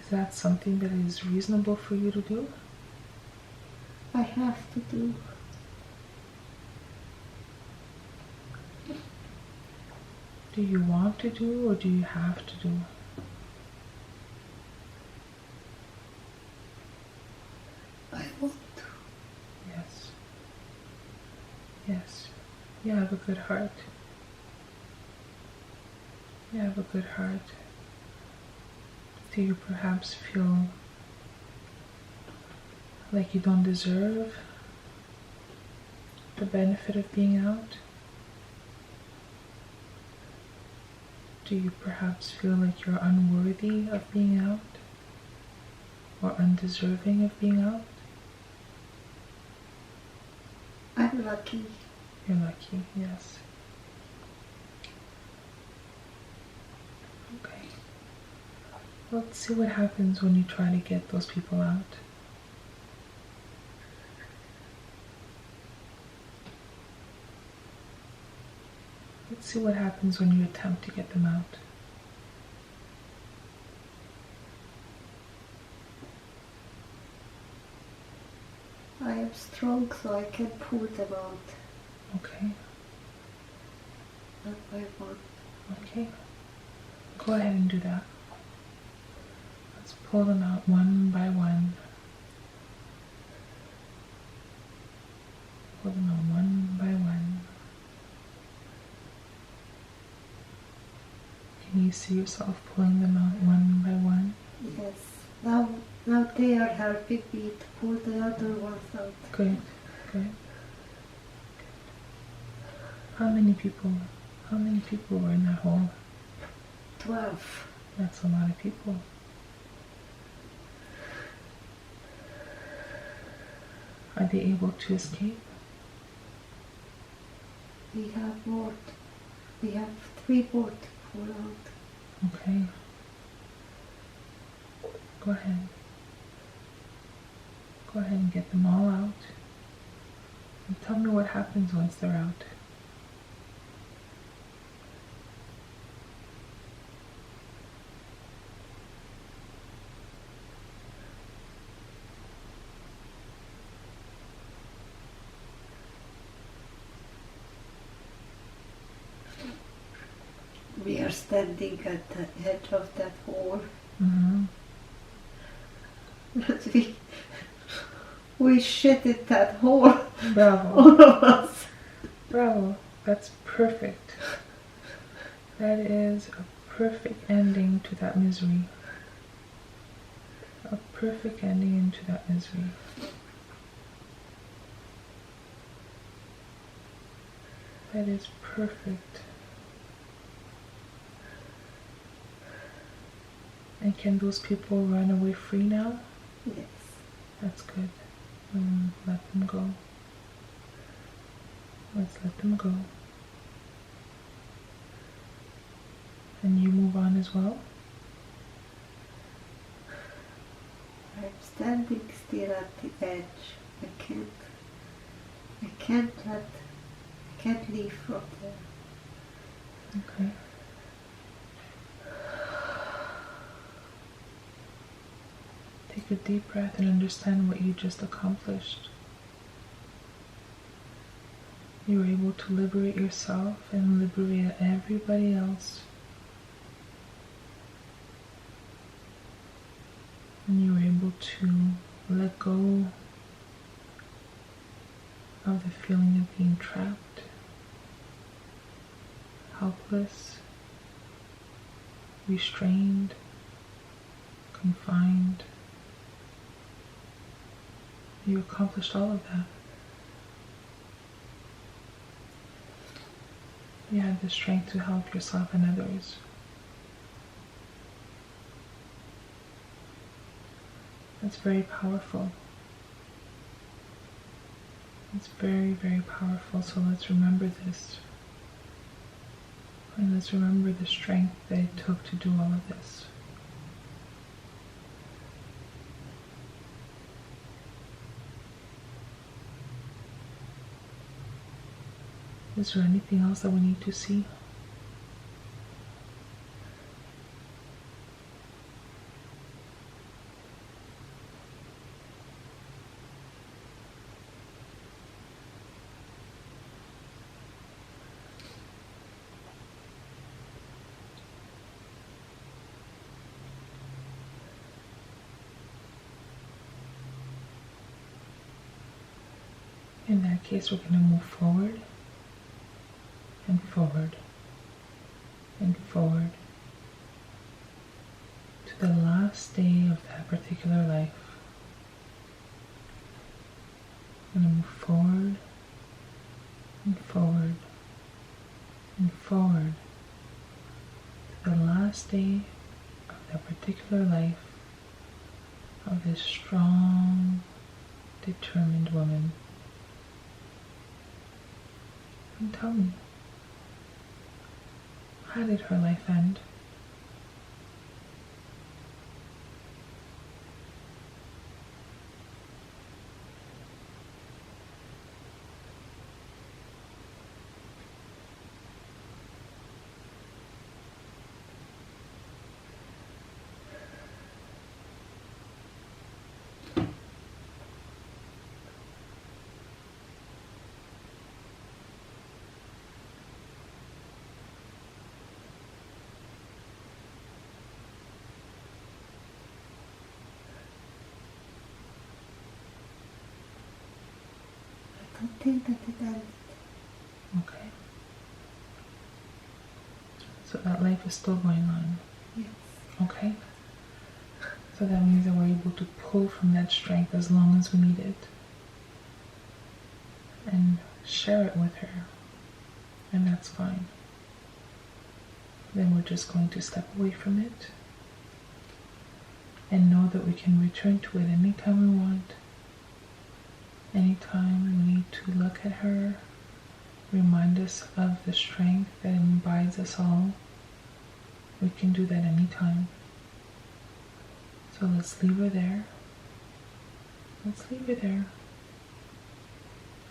Is that something that is reasonable for you to do? I have to do. Do you want to do or do you have to do? I want to. Yes. Yes. You have a good heart. You have a good heart. Do you perhaps feel like you don't deserve the benefit of being out? Do you perhaps feel like you're unworthy of being out? Or undeserving of being out? I'm lucky. You're lucky, yes. Okay. Let's see what happens when you try to get those people out. Let's see what happens when you attempt to get them out. I am strong, so I can pull them out. Okay. One by one. Okay. Go ahead and do that. Let's pull them out one by one. Pull them out one by one. Can you see yourself pulling them out one by one? Yes. Now they are helping me to pull the other ones out. Good, good. How many people were in that hole? 12. That's a lot of people. Are they able to escape? We have more. We have 3 more to pull out. Okay. Go ahead. Go ahead and get them all out. And tell me what happens once they're out. We are standing at the edge of that hole. Mm-hmm. But we shit in that hole. Bravo. All of us. Bravo. That's perfect. That is a perfect ending to that misery. A perfect ending into that misery. That is perfect. And can those people run away free now? Yes. That's good. Let them go. Let's let them go. And you move on as well? I'm standing still at the edge. I can't leave from there. Okay. Take a deep breath and understand what you just accomplished. You were able to liberate yourself and liberate everybody else. And you were able to let go of the feeling of being trapped, helpless, restrained, confined. You accomplished all of that. You had the strength to help yourself and others. That's very powerful. It's very, very powerful. So let's remember this. And let's remember the strength that it took to do all of this. Is there anything else that we need to see? In that case, we're going to move forward and forward and forward to the last day of that particular life. I'm going to move forward and forward and forward to the last day of that particular life of this strong, determined woman. And tell me, how did her life end? don't think that it ended. Okay. So that life is still going on. Yes. Okay. So that means that we're able to pull from that strength as long as we need it. And share it with her. And that's fine. Then we're just going to step away from it. And know that we can return to it anytime we want. Anytime we need to look at her, remind us of the strength that imbibes us all, we can do that anytime. So let's leave her there. Let's leave her there.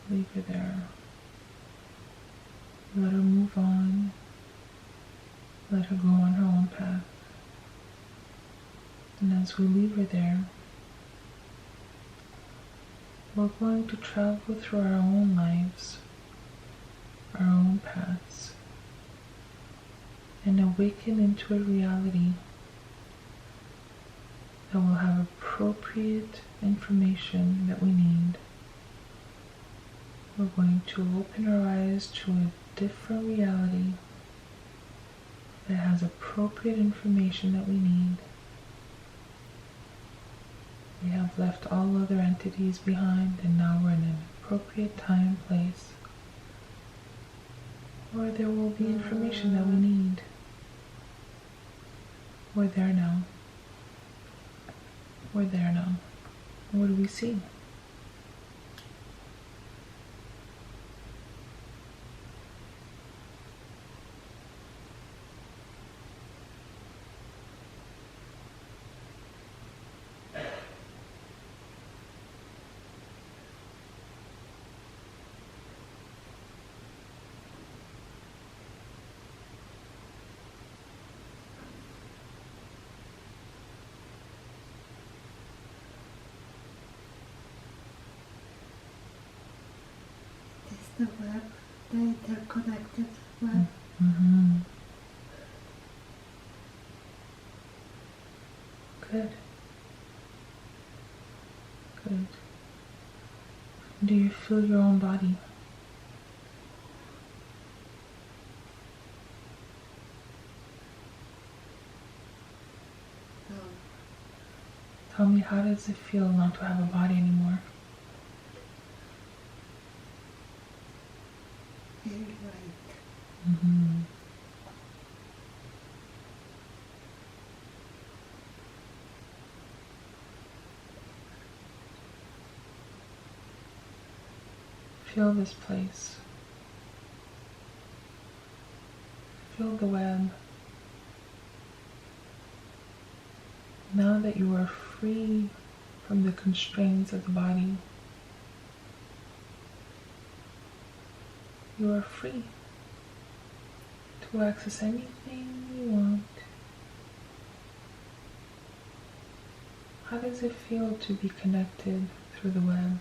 Leave her there. Let her move on. Let her go on her own path. And as we leave her there, we're going to travel through our own lives, our own paths, and awaken into a reality that will have appropriate information that we need. We're going to open our eyes to a different reality that has appropriate information that we need. We have left all other entities behind, and now we're in an appropriate time and place where there will be information that we need. We're there now. We're there now. And what do we see? The web, the interconnected web. Mm-hmm. Good. Good. Do you feel your own body? No, Tell me, how does it feel not to have a body anymore? very light. Mm-hmm. Feel this place. Feel the web. Now that you are free from the constraints of the body, you are free to access anything you want. How does it feel to be connected through the web?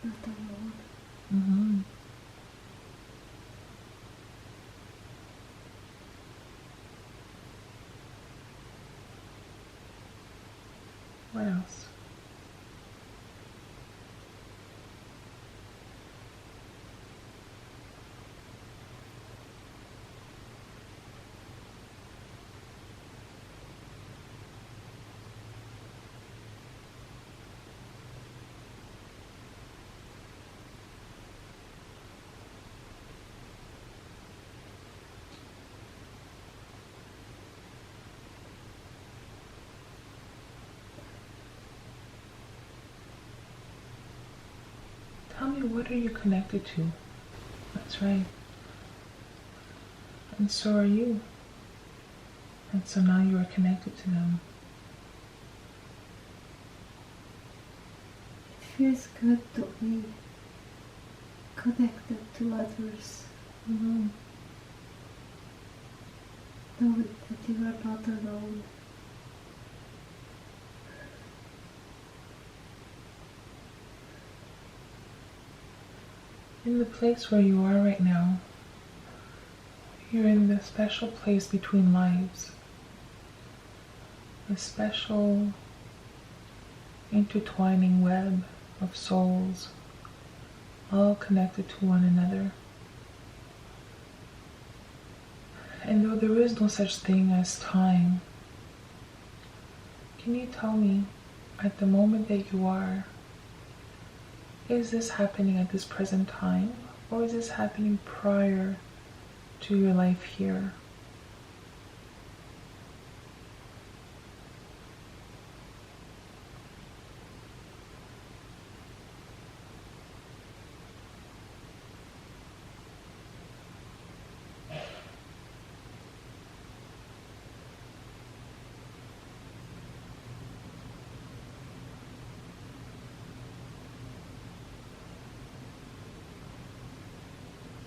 You are not alone. Mm-hmm. What else? Tell me, what are you connected to? That's right. And so are you. And so now you are connected to them. It feels good to be connected to others, Mm-hmm. knowing that you are not alone. In the place where you are right now, you're in the special place between lives, a special intertwining web of souls, all connected to one another. And though there is no such thing as time, can you tell me, at the moment that you are, is this happening at this present time, or is this happening prior to your life here?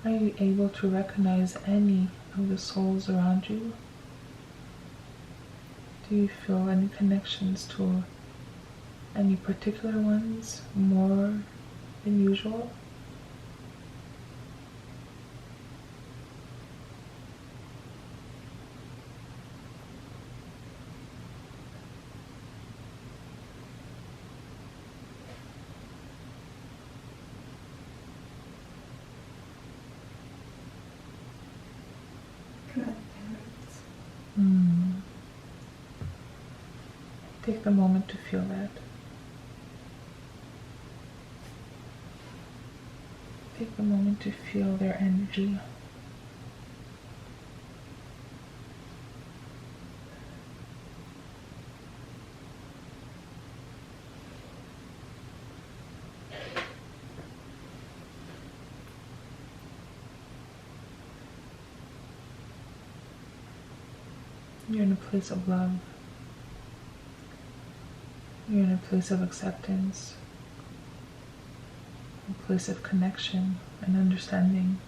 Are you able to recognize any of the souls around you? Do you feel any connections to any particular ones more than usual? Grandparents. Take the moment to feel that. Take the moment to feel their energy. You're in a place of love. You're in a place of acceptance, a place of connection and understanding.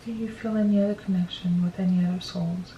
Do you feel any other connection with any other souls?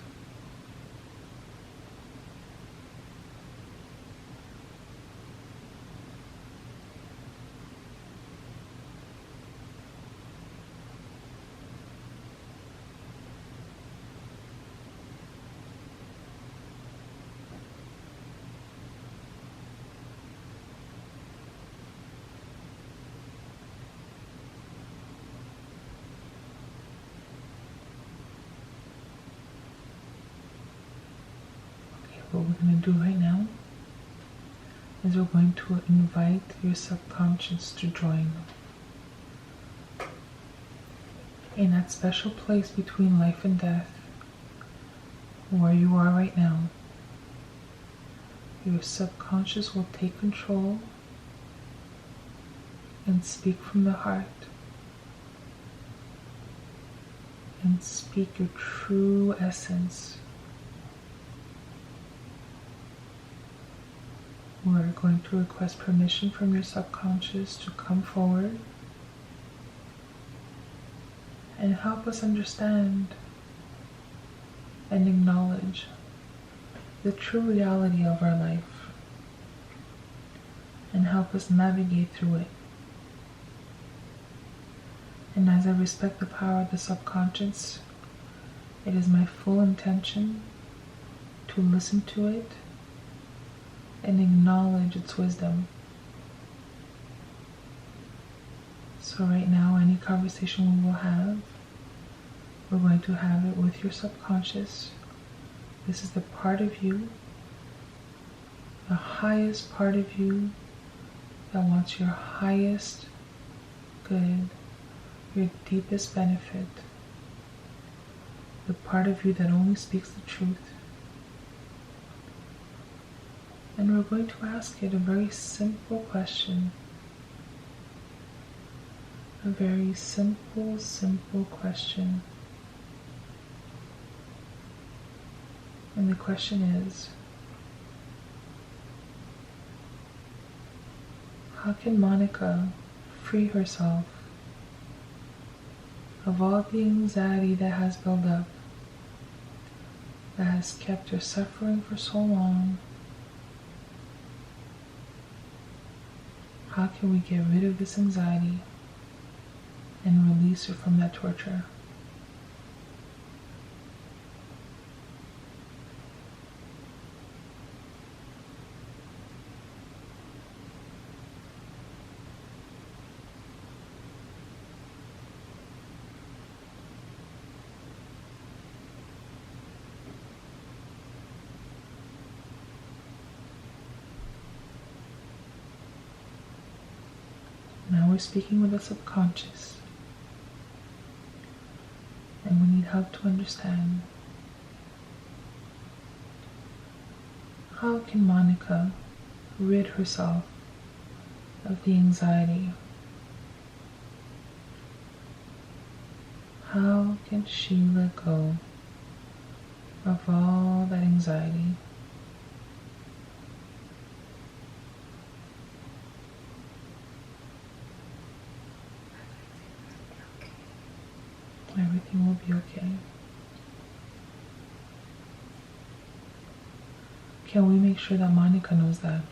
What we're going to do right now is we're going to invite your subconscious to join in that special place between life and death, where you are right now. Your subconscious will take control and speak from the heart and speak your true essence. We're going to request permission from your subconscious to come forward and help us understand and acknowledge the true reality of our life and help us navigate through it. And as I respect the power of the subconscious, it is my full intention to listen to it and acknowledge its wisdom. So right now, any conversation we will have, we're going to have it with your subconscious. This is the part of you, the highest part of you that wants your highest good, your deepest benefit, the part of you that only speaks the truth. And we're going to ask it a very simple question. A very simple question. And the question is, How can Monika free herself of all the anxiety that has built up, that has kept her suffering for so long? How can we get rid of this anxiety and release her from that torture? Now we're speaking with the subconscious, and we need help to understand, how can Monika rid herself of the anxiety? How can she let go of all that anxiety? Everything will be okay. Can we make sure that Monika knows that?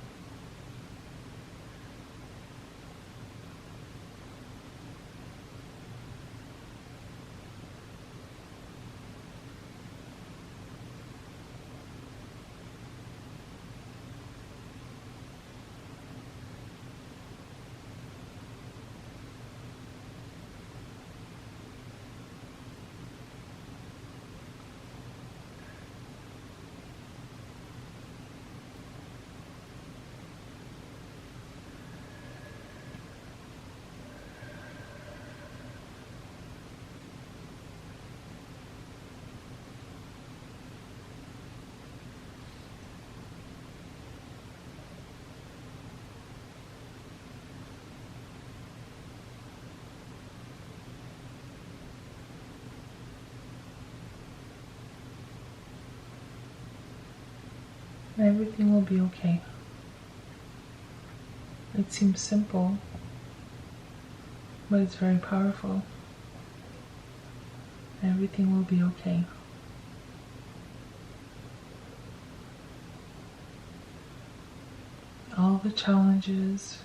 Everything will be okay. It seems simple, but it's very powerful. Everything will be okay. All the challenges,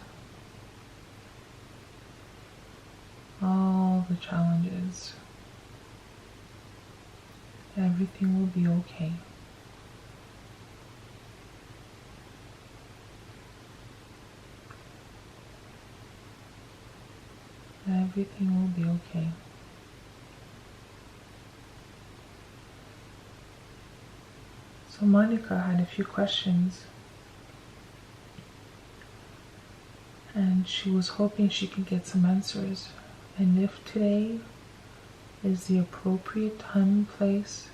everything will be okay. Everything will be okay. So Monika had a few questions, and she was hoping she could get some answers. And if today is the appropriate time and place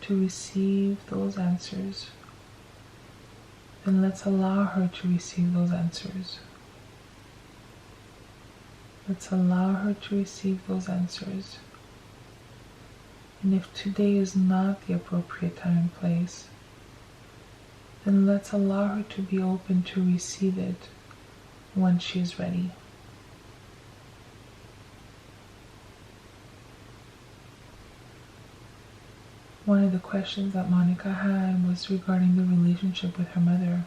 to receive those answers, then let's allow her to receive those answers. Let's allow her to receive those answers. And if today is not the appropriate time and place, then let's allow her to be open to receive it when she is ready. One of the questions that Monika had was regarding the relationship with her mother.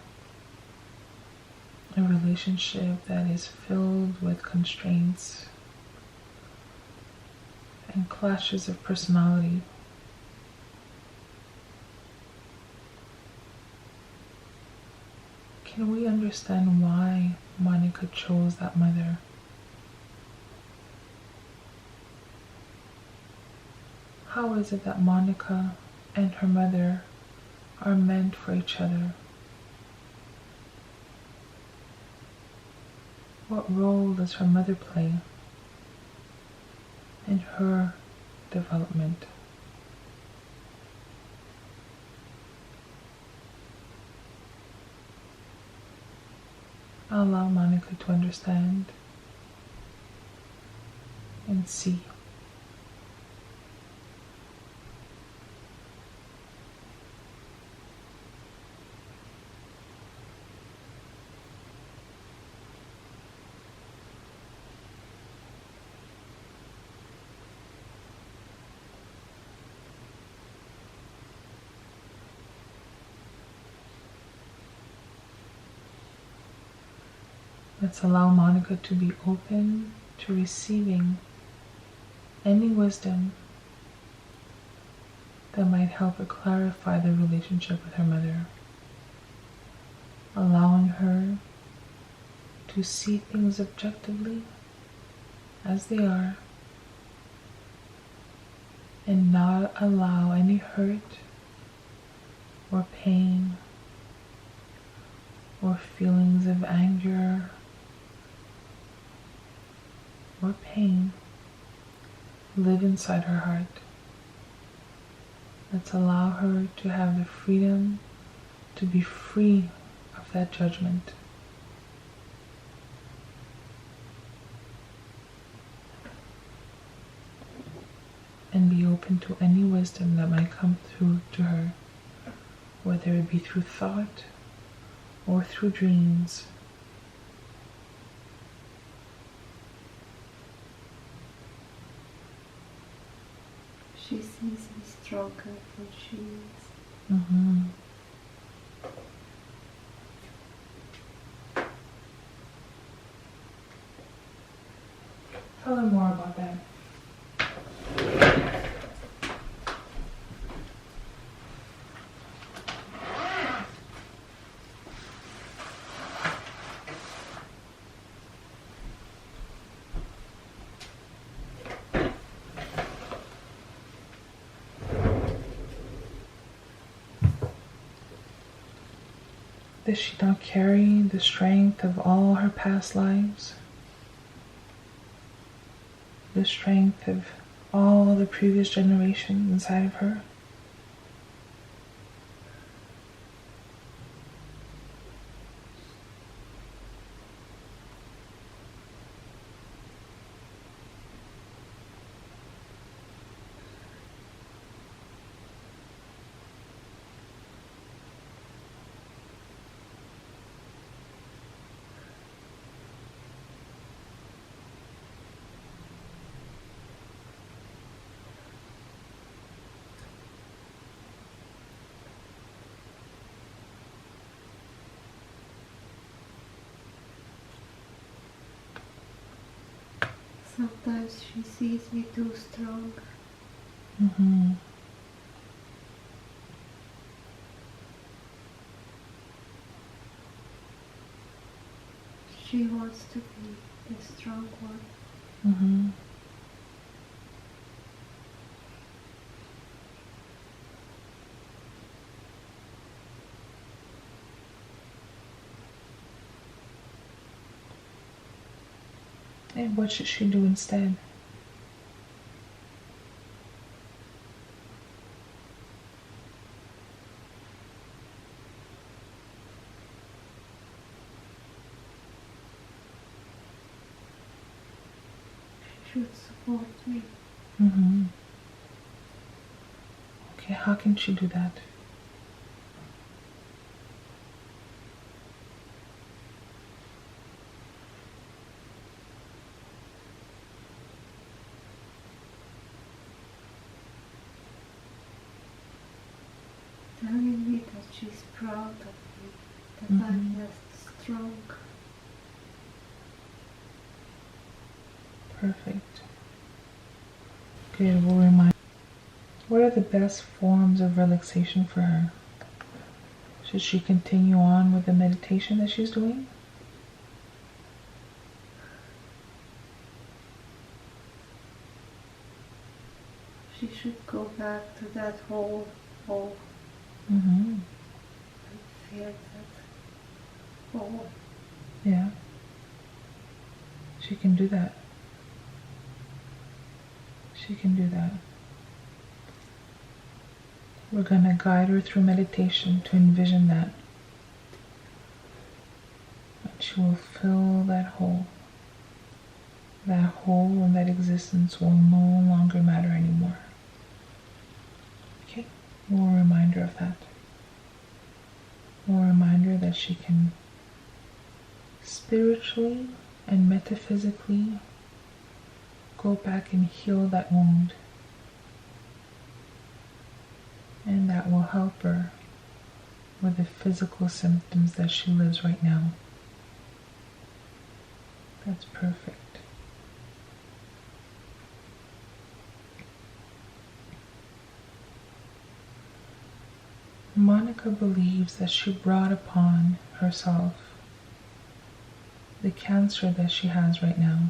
A relationship that is filled with constraints and clashes of personality. Can we understand why Monika chose that mother? How is it that Monika and her mother are meant for each other? What role does her mother play in her development? Allow Monika to understand and see. Let's allow Monika to be open to receiving any wisdom that might help her clarify the relationship with her mother, allowing her to see things objectively as they are and not allow any hurt or pain or feelings of anger or pain live inside her heart. Let's allow her to have the freedom to be free of that judgment. And be open to any wisdom that might come through to her, whether it be through thought or through dreams. She sees me stronger than she is. Mm-hmm. Tell her more about that. Does she not carry the strength of all her past lives? The strength of all the previous generations inside of her? Sometimes she sees me too strong. Mm-hmm. She wants to be the strong one. Mm-hmm. And what should she do instead? She should support me. Mm-hmm. Okay, how can she do that? Telling me that she's proud of me, that I'm just strong. Perfect. Good, we'll remind. What are the best forms of relaxation for her? Should she continue on with the meditation that she's doing? She should go back to that hole Mm-hmm. and feel that hole. Yeah. She can do that. She can do that. We're going to guide her through meditation to envision that. And she will fill that hole. That hole and that existence will no longer matter anymore. Okay? We'll remind her of that. We'll remind her that she can spiritually and metaphysically go back and heal that wound. And that will help her with the physical symptoms that she lives right now. That's perfect. Monika believes that she brought upon herself the cancer that she has right now.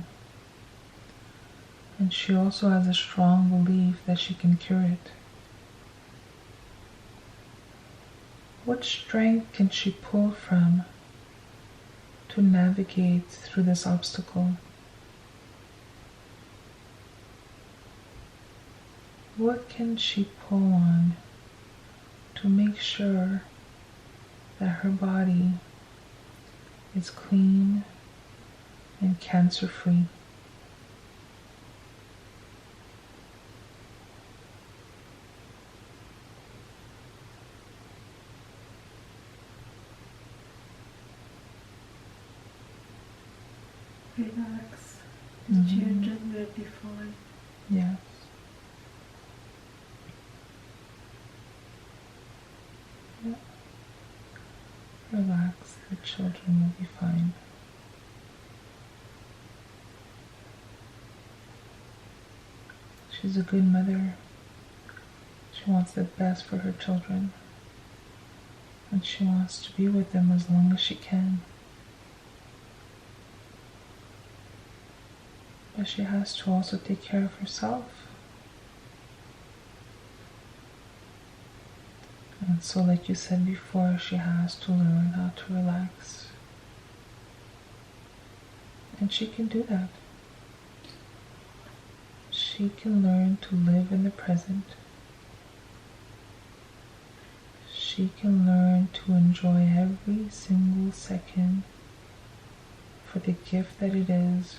And she also has a strong belief that she can cure it. What strength can she pull from to navigate through this obstacle? What can she pull on to make sure that her body is clean and cancer-free? Relax. The children will be fine. Yes. Yeah. Relax, the children will be fine. She's a good mother. She wants the best for her children. And she wants to be with them as long as she can. But she has to also take care of herself. And so, like you said before, she has to learn how to relax. And she can do that. She can learn to live in the present. She can learn to enjoy every single second for the gift that it is,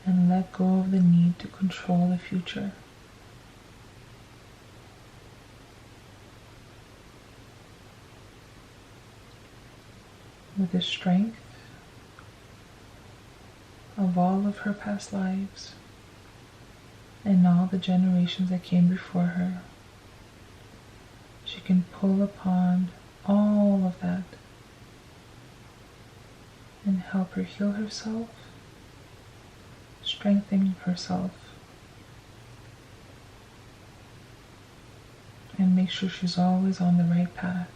and let go of the need to control the future. With the strength of all of her past lives and all the generations that came before her, she can pull upon all of that and help her heal herself, strengthen herself, and make sure she's always on the right path,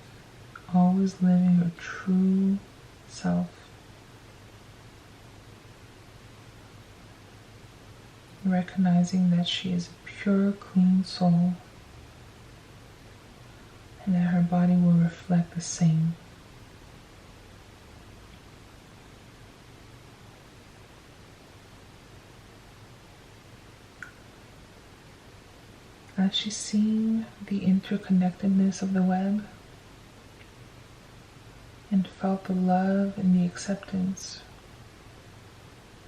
always living her true self. Recognizing that she is a pure, clean soul, and that her body will reflect the same. As she's seen the interconnectedness of the web and felt the love and the acceptance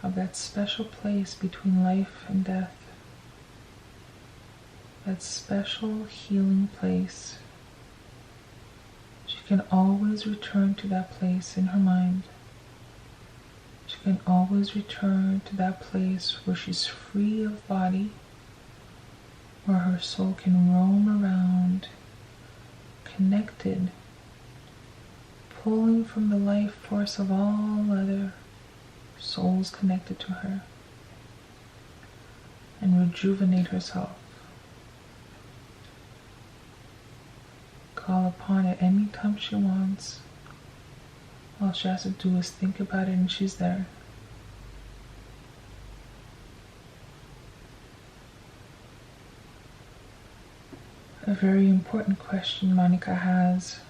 of that special place between life and death, that special healing place, she can always return to that place in her mind. She can always return to that place where she's free of body, where her soul can roam around, connected, pulling from the life force of all other souls connected to her, and rejuvenate herself. Call upon it anytime she wants. All she has to do is think about it and she's there. A very important question Monika has.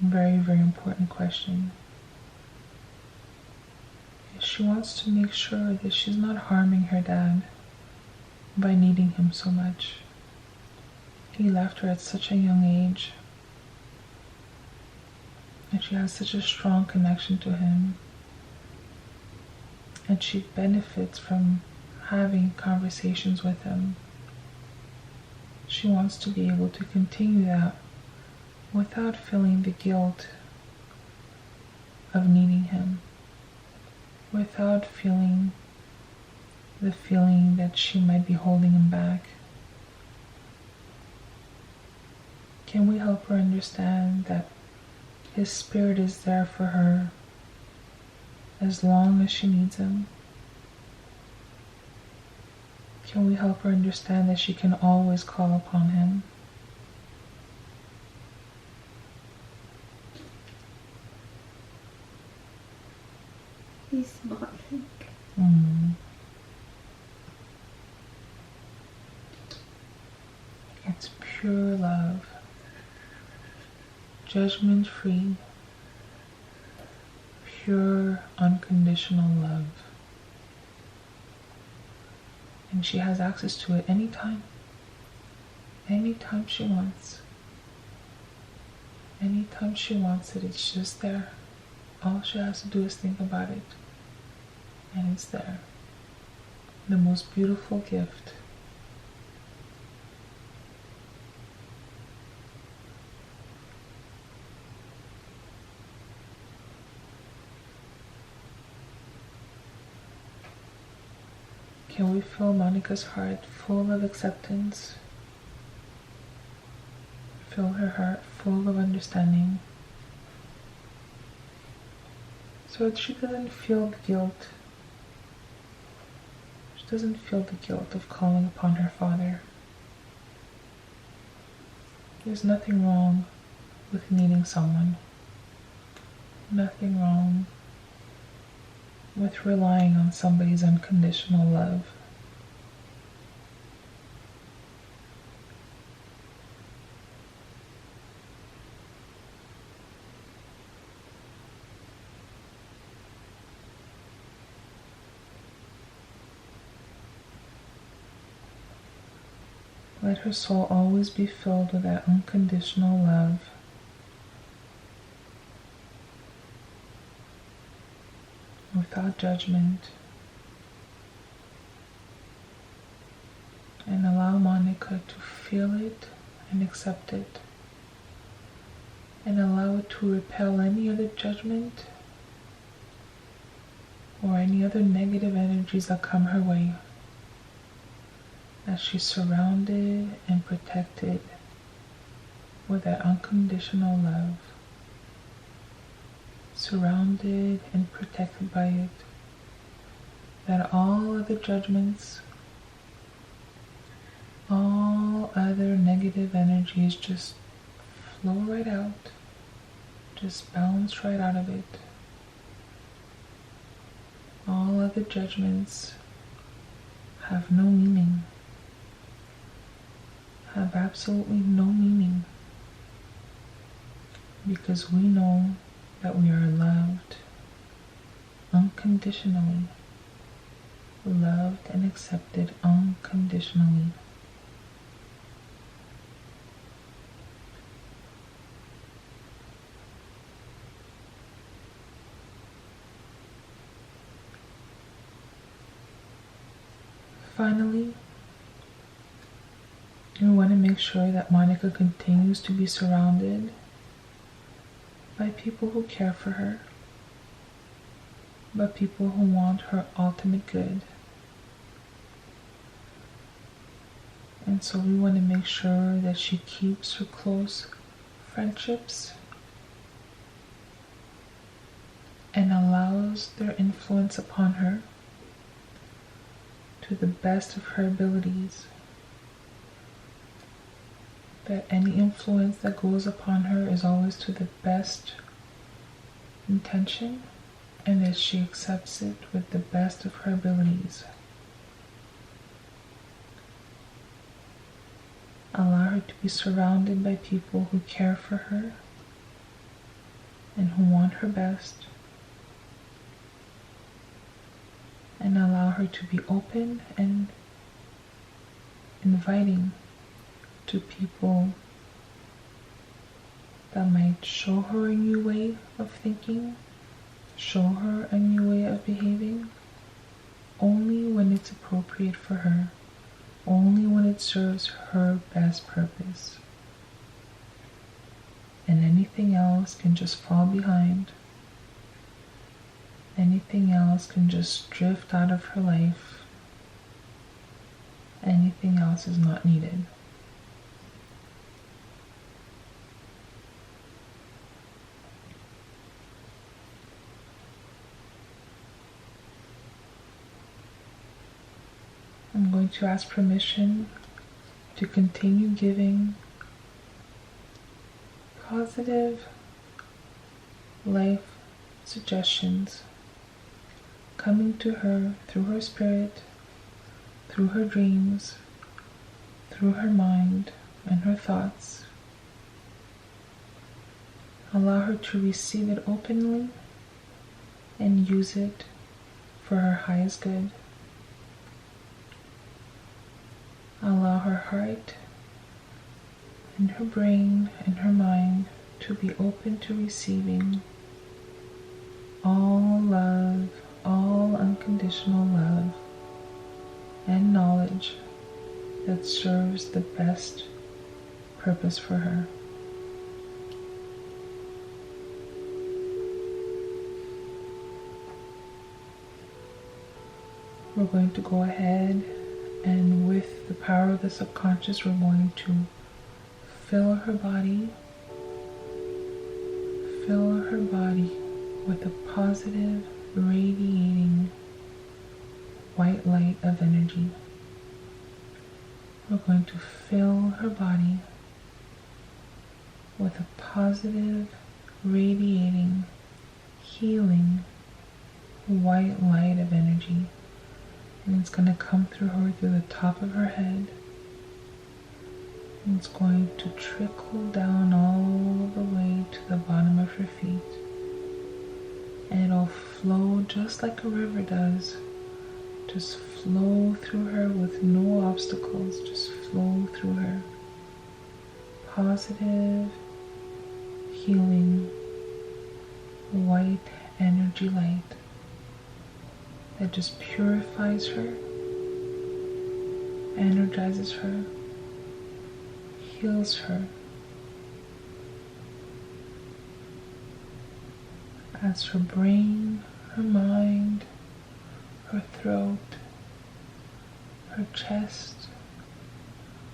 Very, very important question. She wants to make sure that she's not harming her dad by needing him so much. He left her at such a young age, and she has such a strong connection to him, and she benefits from having conversations with him. She wants to be able to continue that without feeling the guilt of needing him, without feeling the feeling that she might be holding him back. Can we help her understand that His spirit is there for her as long as she needs him. Can we help her understand that she can always call upon him? He's smiling. It's pure love, judgment-free, pure, unconditional love. And she has access to it anytime she wants. Anytime she wants it, it's just there. All she has to do is think about it, and it's there. The most beautiful gift. Can we feel Monika's heart full of acceptance? Feel her heart full of understanding, so that she doesn't feel the guilt. She doesn't feel the guilt of calling upon her father. There's nothing wrong with needing someone. Nothing wrong with relying on somebody's unconditional love. Let her soul always be filled with that unconditional love. Without judgment. And allow Monika to feel it and accept it. And allow it to repel any other judgment or any other negative energies that come her way. As she's surrounded and protected with that unconditional love. Surrounded and protected by it. That all other judgments, all other negative energies just flow right out. Just bounce right out of it. All other judgments have no meaning. Have absolutely no meaning, because we know that we are loved unconditionally, loved and accepted unconditionally. Finally, we want to make sure that Monika continues to be surrounded by people who care for her, by people who want her ultimate good. And so we want to make sure that she keeps her close friendships and allows their influence upon her to the best of her abilities. That any influence that goes upon her is always to the best intention, and that she accepts it with the best of her abilities. Allow her to be surrounded by people who care for her and who want her best, and allow her to be open and inviting to people that might show her a new way of thinking, show her a new way of behaving, only when it's appropriate for her, only when it serves her best purpose. And anything else can just fall behind. Anything else can just drift out of her life. Anything else is not needed. I'm going to ask permission to continue giving positive life suggestions coming to her through her spirit, through her dreams, through her mind and her thoughts. Allow her to receive it openly and use it for her highest good. Allow her heart and her brain and her mind to be open to receiving all love, all unconditional love and knowledge that serves the best purpose for her. We're going to go ahead and with the power of the subconscious, we're going to fill her body with a positive, radiating white light of energy. We're going to fill her body with a positive, radiating, healing white light of energy. And it's going to come through her through the top of her head. And it's going to trickle down all the way to the bottom of her feet. And it'll flow just like a river does. Just flow through her with no obstacles. Just flow through her. Positive, healing, white energy light that just purifies her, energizes her, heals her. As her brain, her mind, her throat, her chest,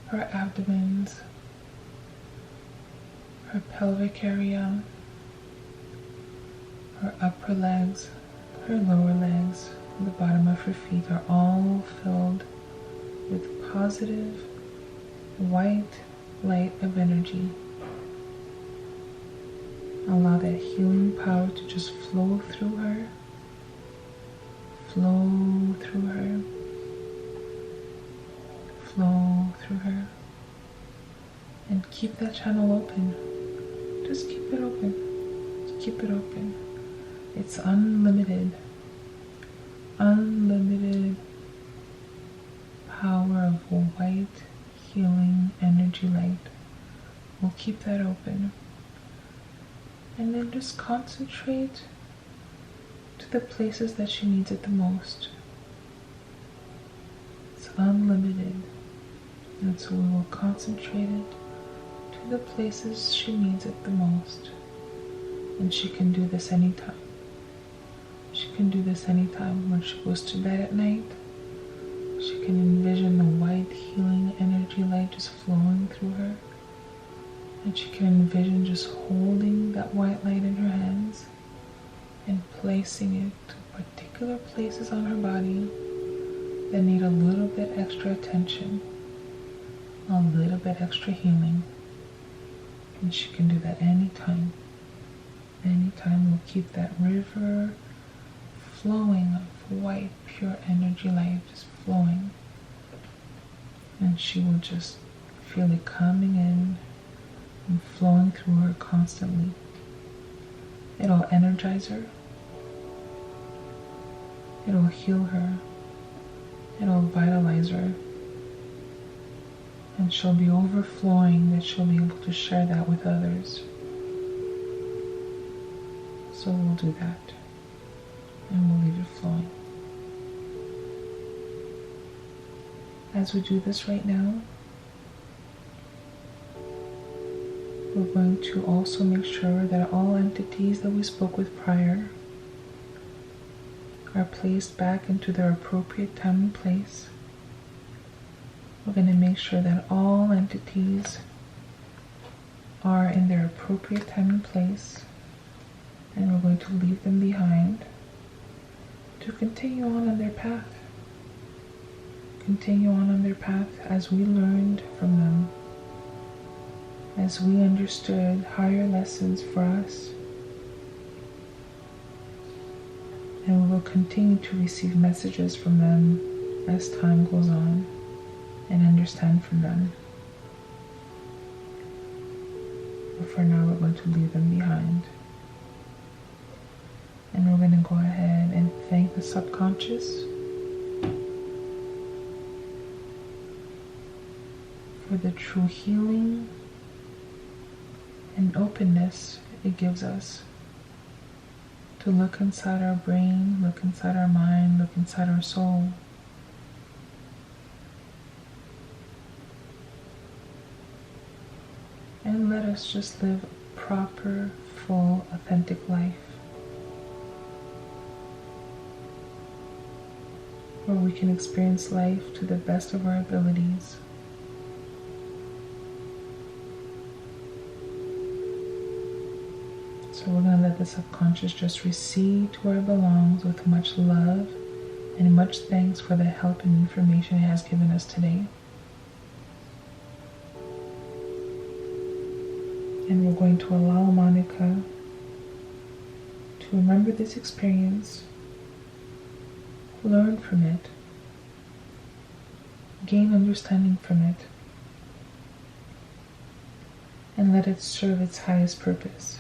her abdomen, her pelvic area, her upper legs, her lower legs, the bottom of her feet are all filled with positive white light of energy. Allow that healing power to just flow through her, flow through her, flow through her, and keep that channel open. Just keep it open. Just keep it open. It's unlimited. Unlimited power of white healing energy light. We'll keep that open. And then just concentrate to the places that she needs it the most. It's unlimited. And so we will concentrate it to the places she needs it the most. And she can do this anytime. She can do this anytime. When she goes to bed at night, she can envision the white healing energy light just flowing through her. And she can envision just holding that white light in her hands and placing it to particular places on her body that need a little bit extra attention, a little bit extra healing. And she can do that anytime. Anytime. We'll keep that river flowing of white, pure energy light just flowing. And she will just feel it coming in and flowing through her constantly. It'll energize her. It'll heal her. It'll vitalize her. And she'll be overflowing that she'll be able to share that with others. So we'll do that. And we'll leave it flowing. As we do this right now, we're going to also make sure that all entities that we spoke with prior are placed back into their appropriate time and place. We're going to make sure that all entities are in their appropriate time and place, and we're going to leave them behind to continue on their path. continue on their path as we learned from them, as we understood higher lessons for us. And we will continue to receive messages from them as time goes on and understand from them. But for now, we're going to leave them behind. And we're going to go ahead and thank the subconscious for the true healing and openness it gives us to look inside our brain, look inside our mind, look inside our soul. And let us just live a proper, full, authentic life, where we can experience life to the best of our abilities. So we're going to let the subconscious just recede to where it belongs with much love and much thanks for the help and information it has given us today. And we're going to allow Monika to remember this experience, learn from it, gain understanding from it, and let it serve its highest purpose.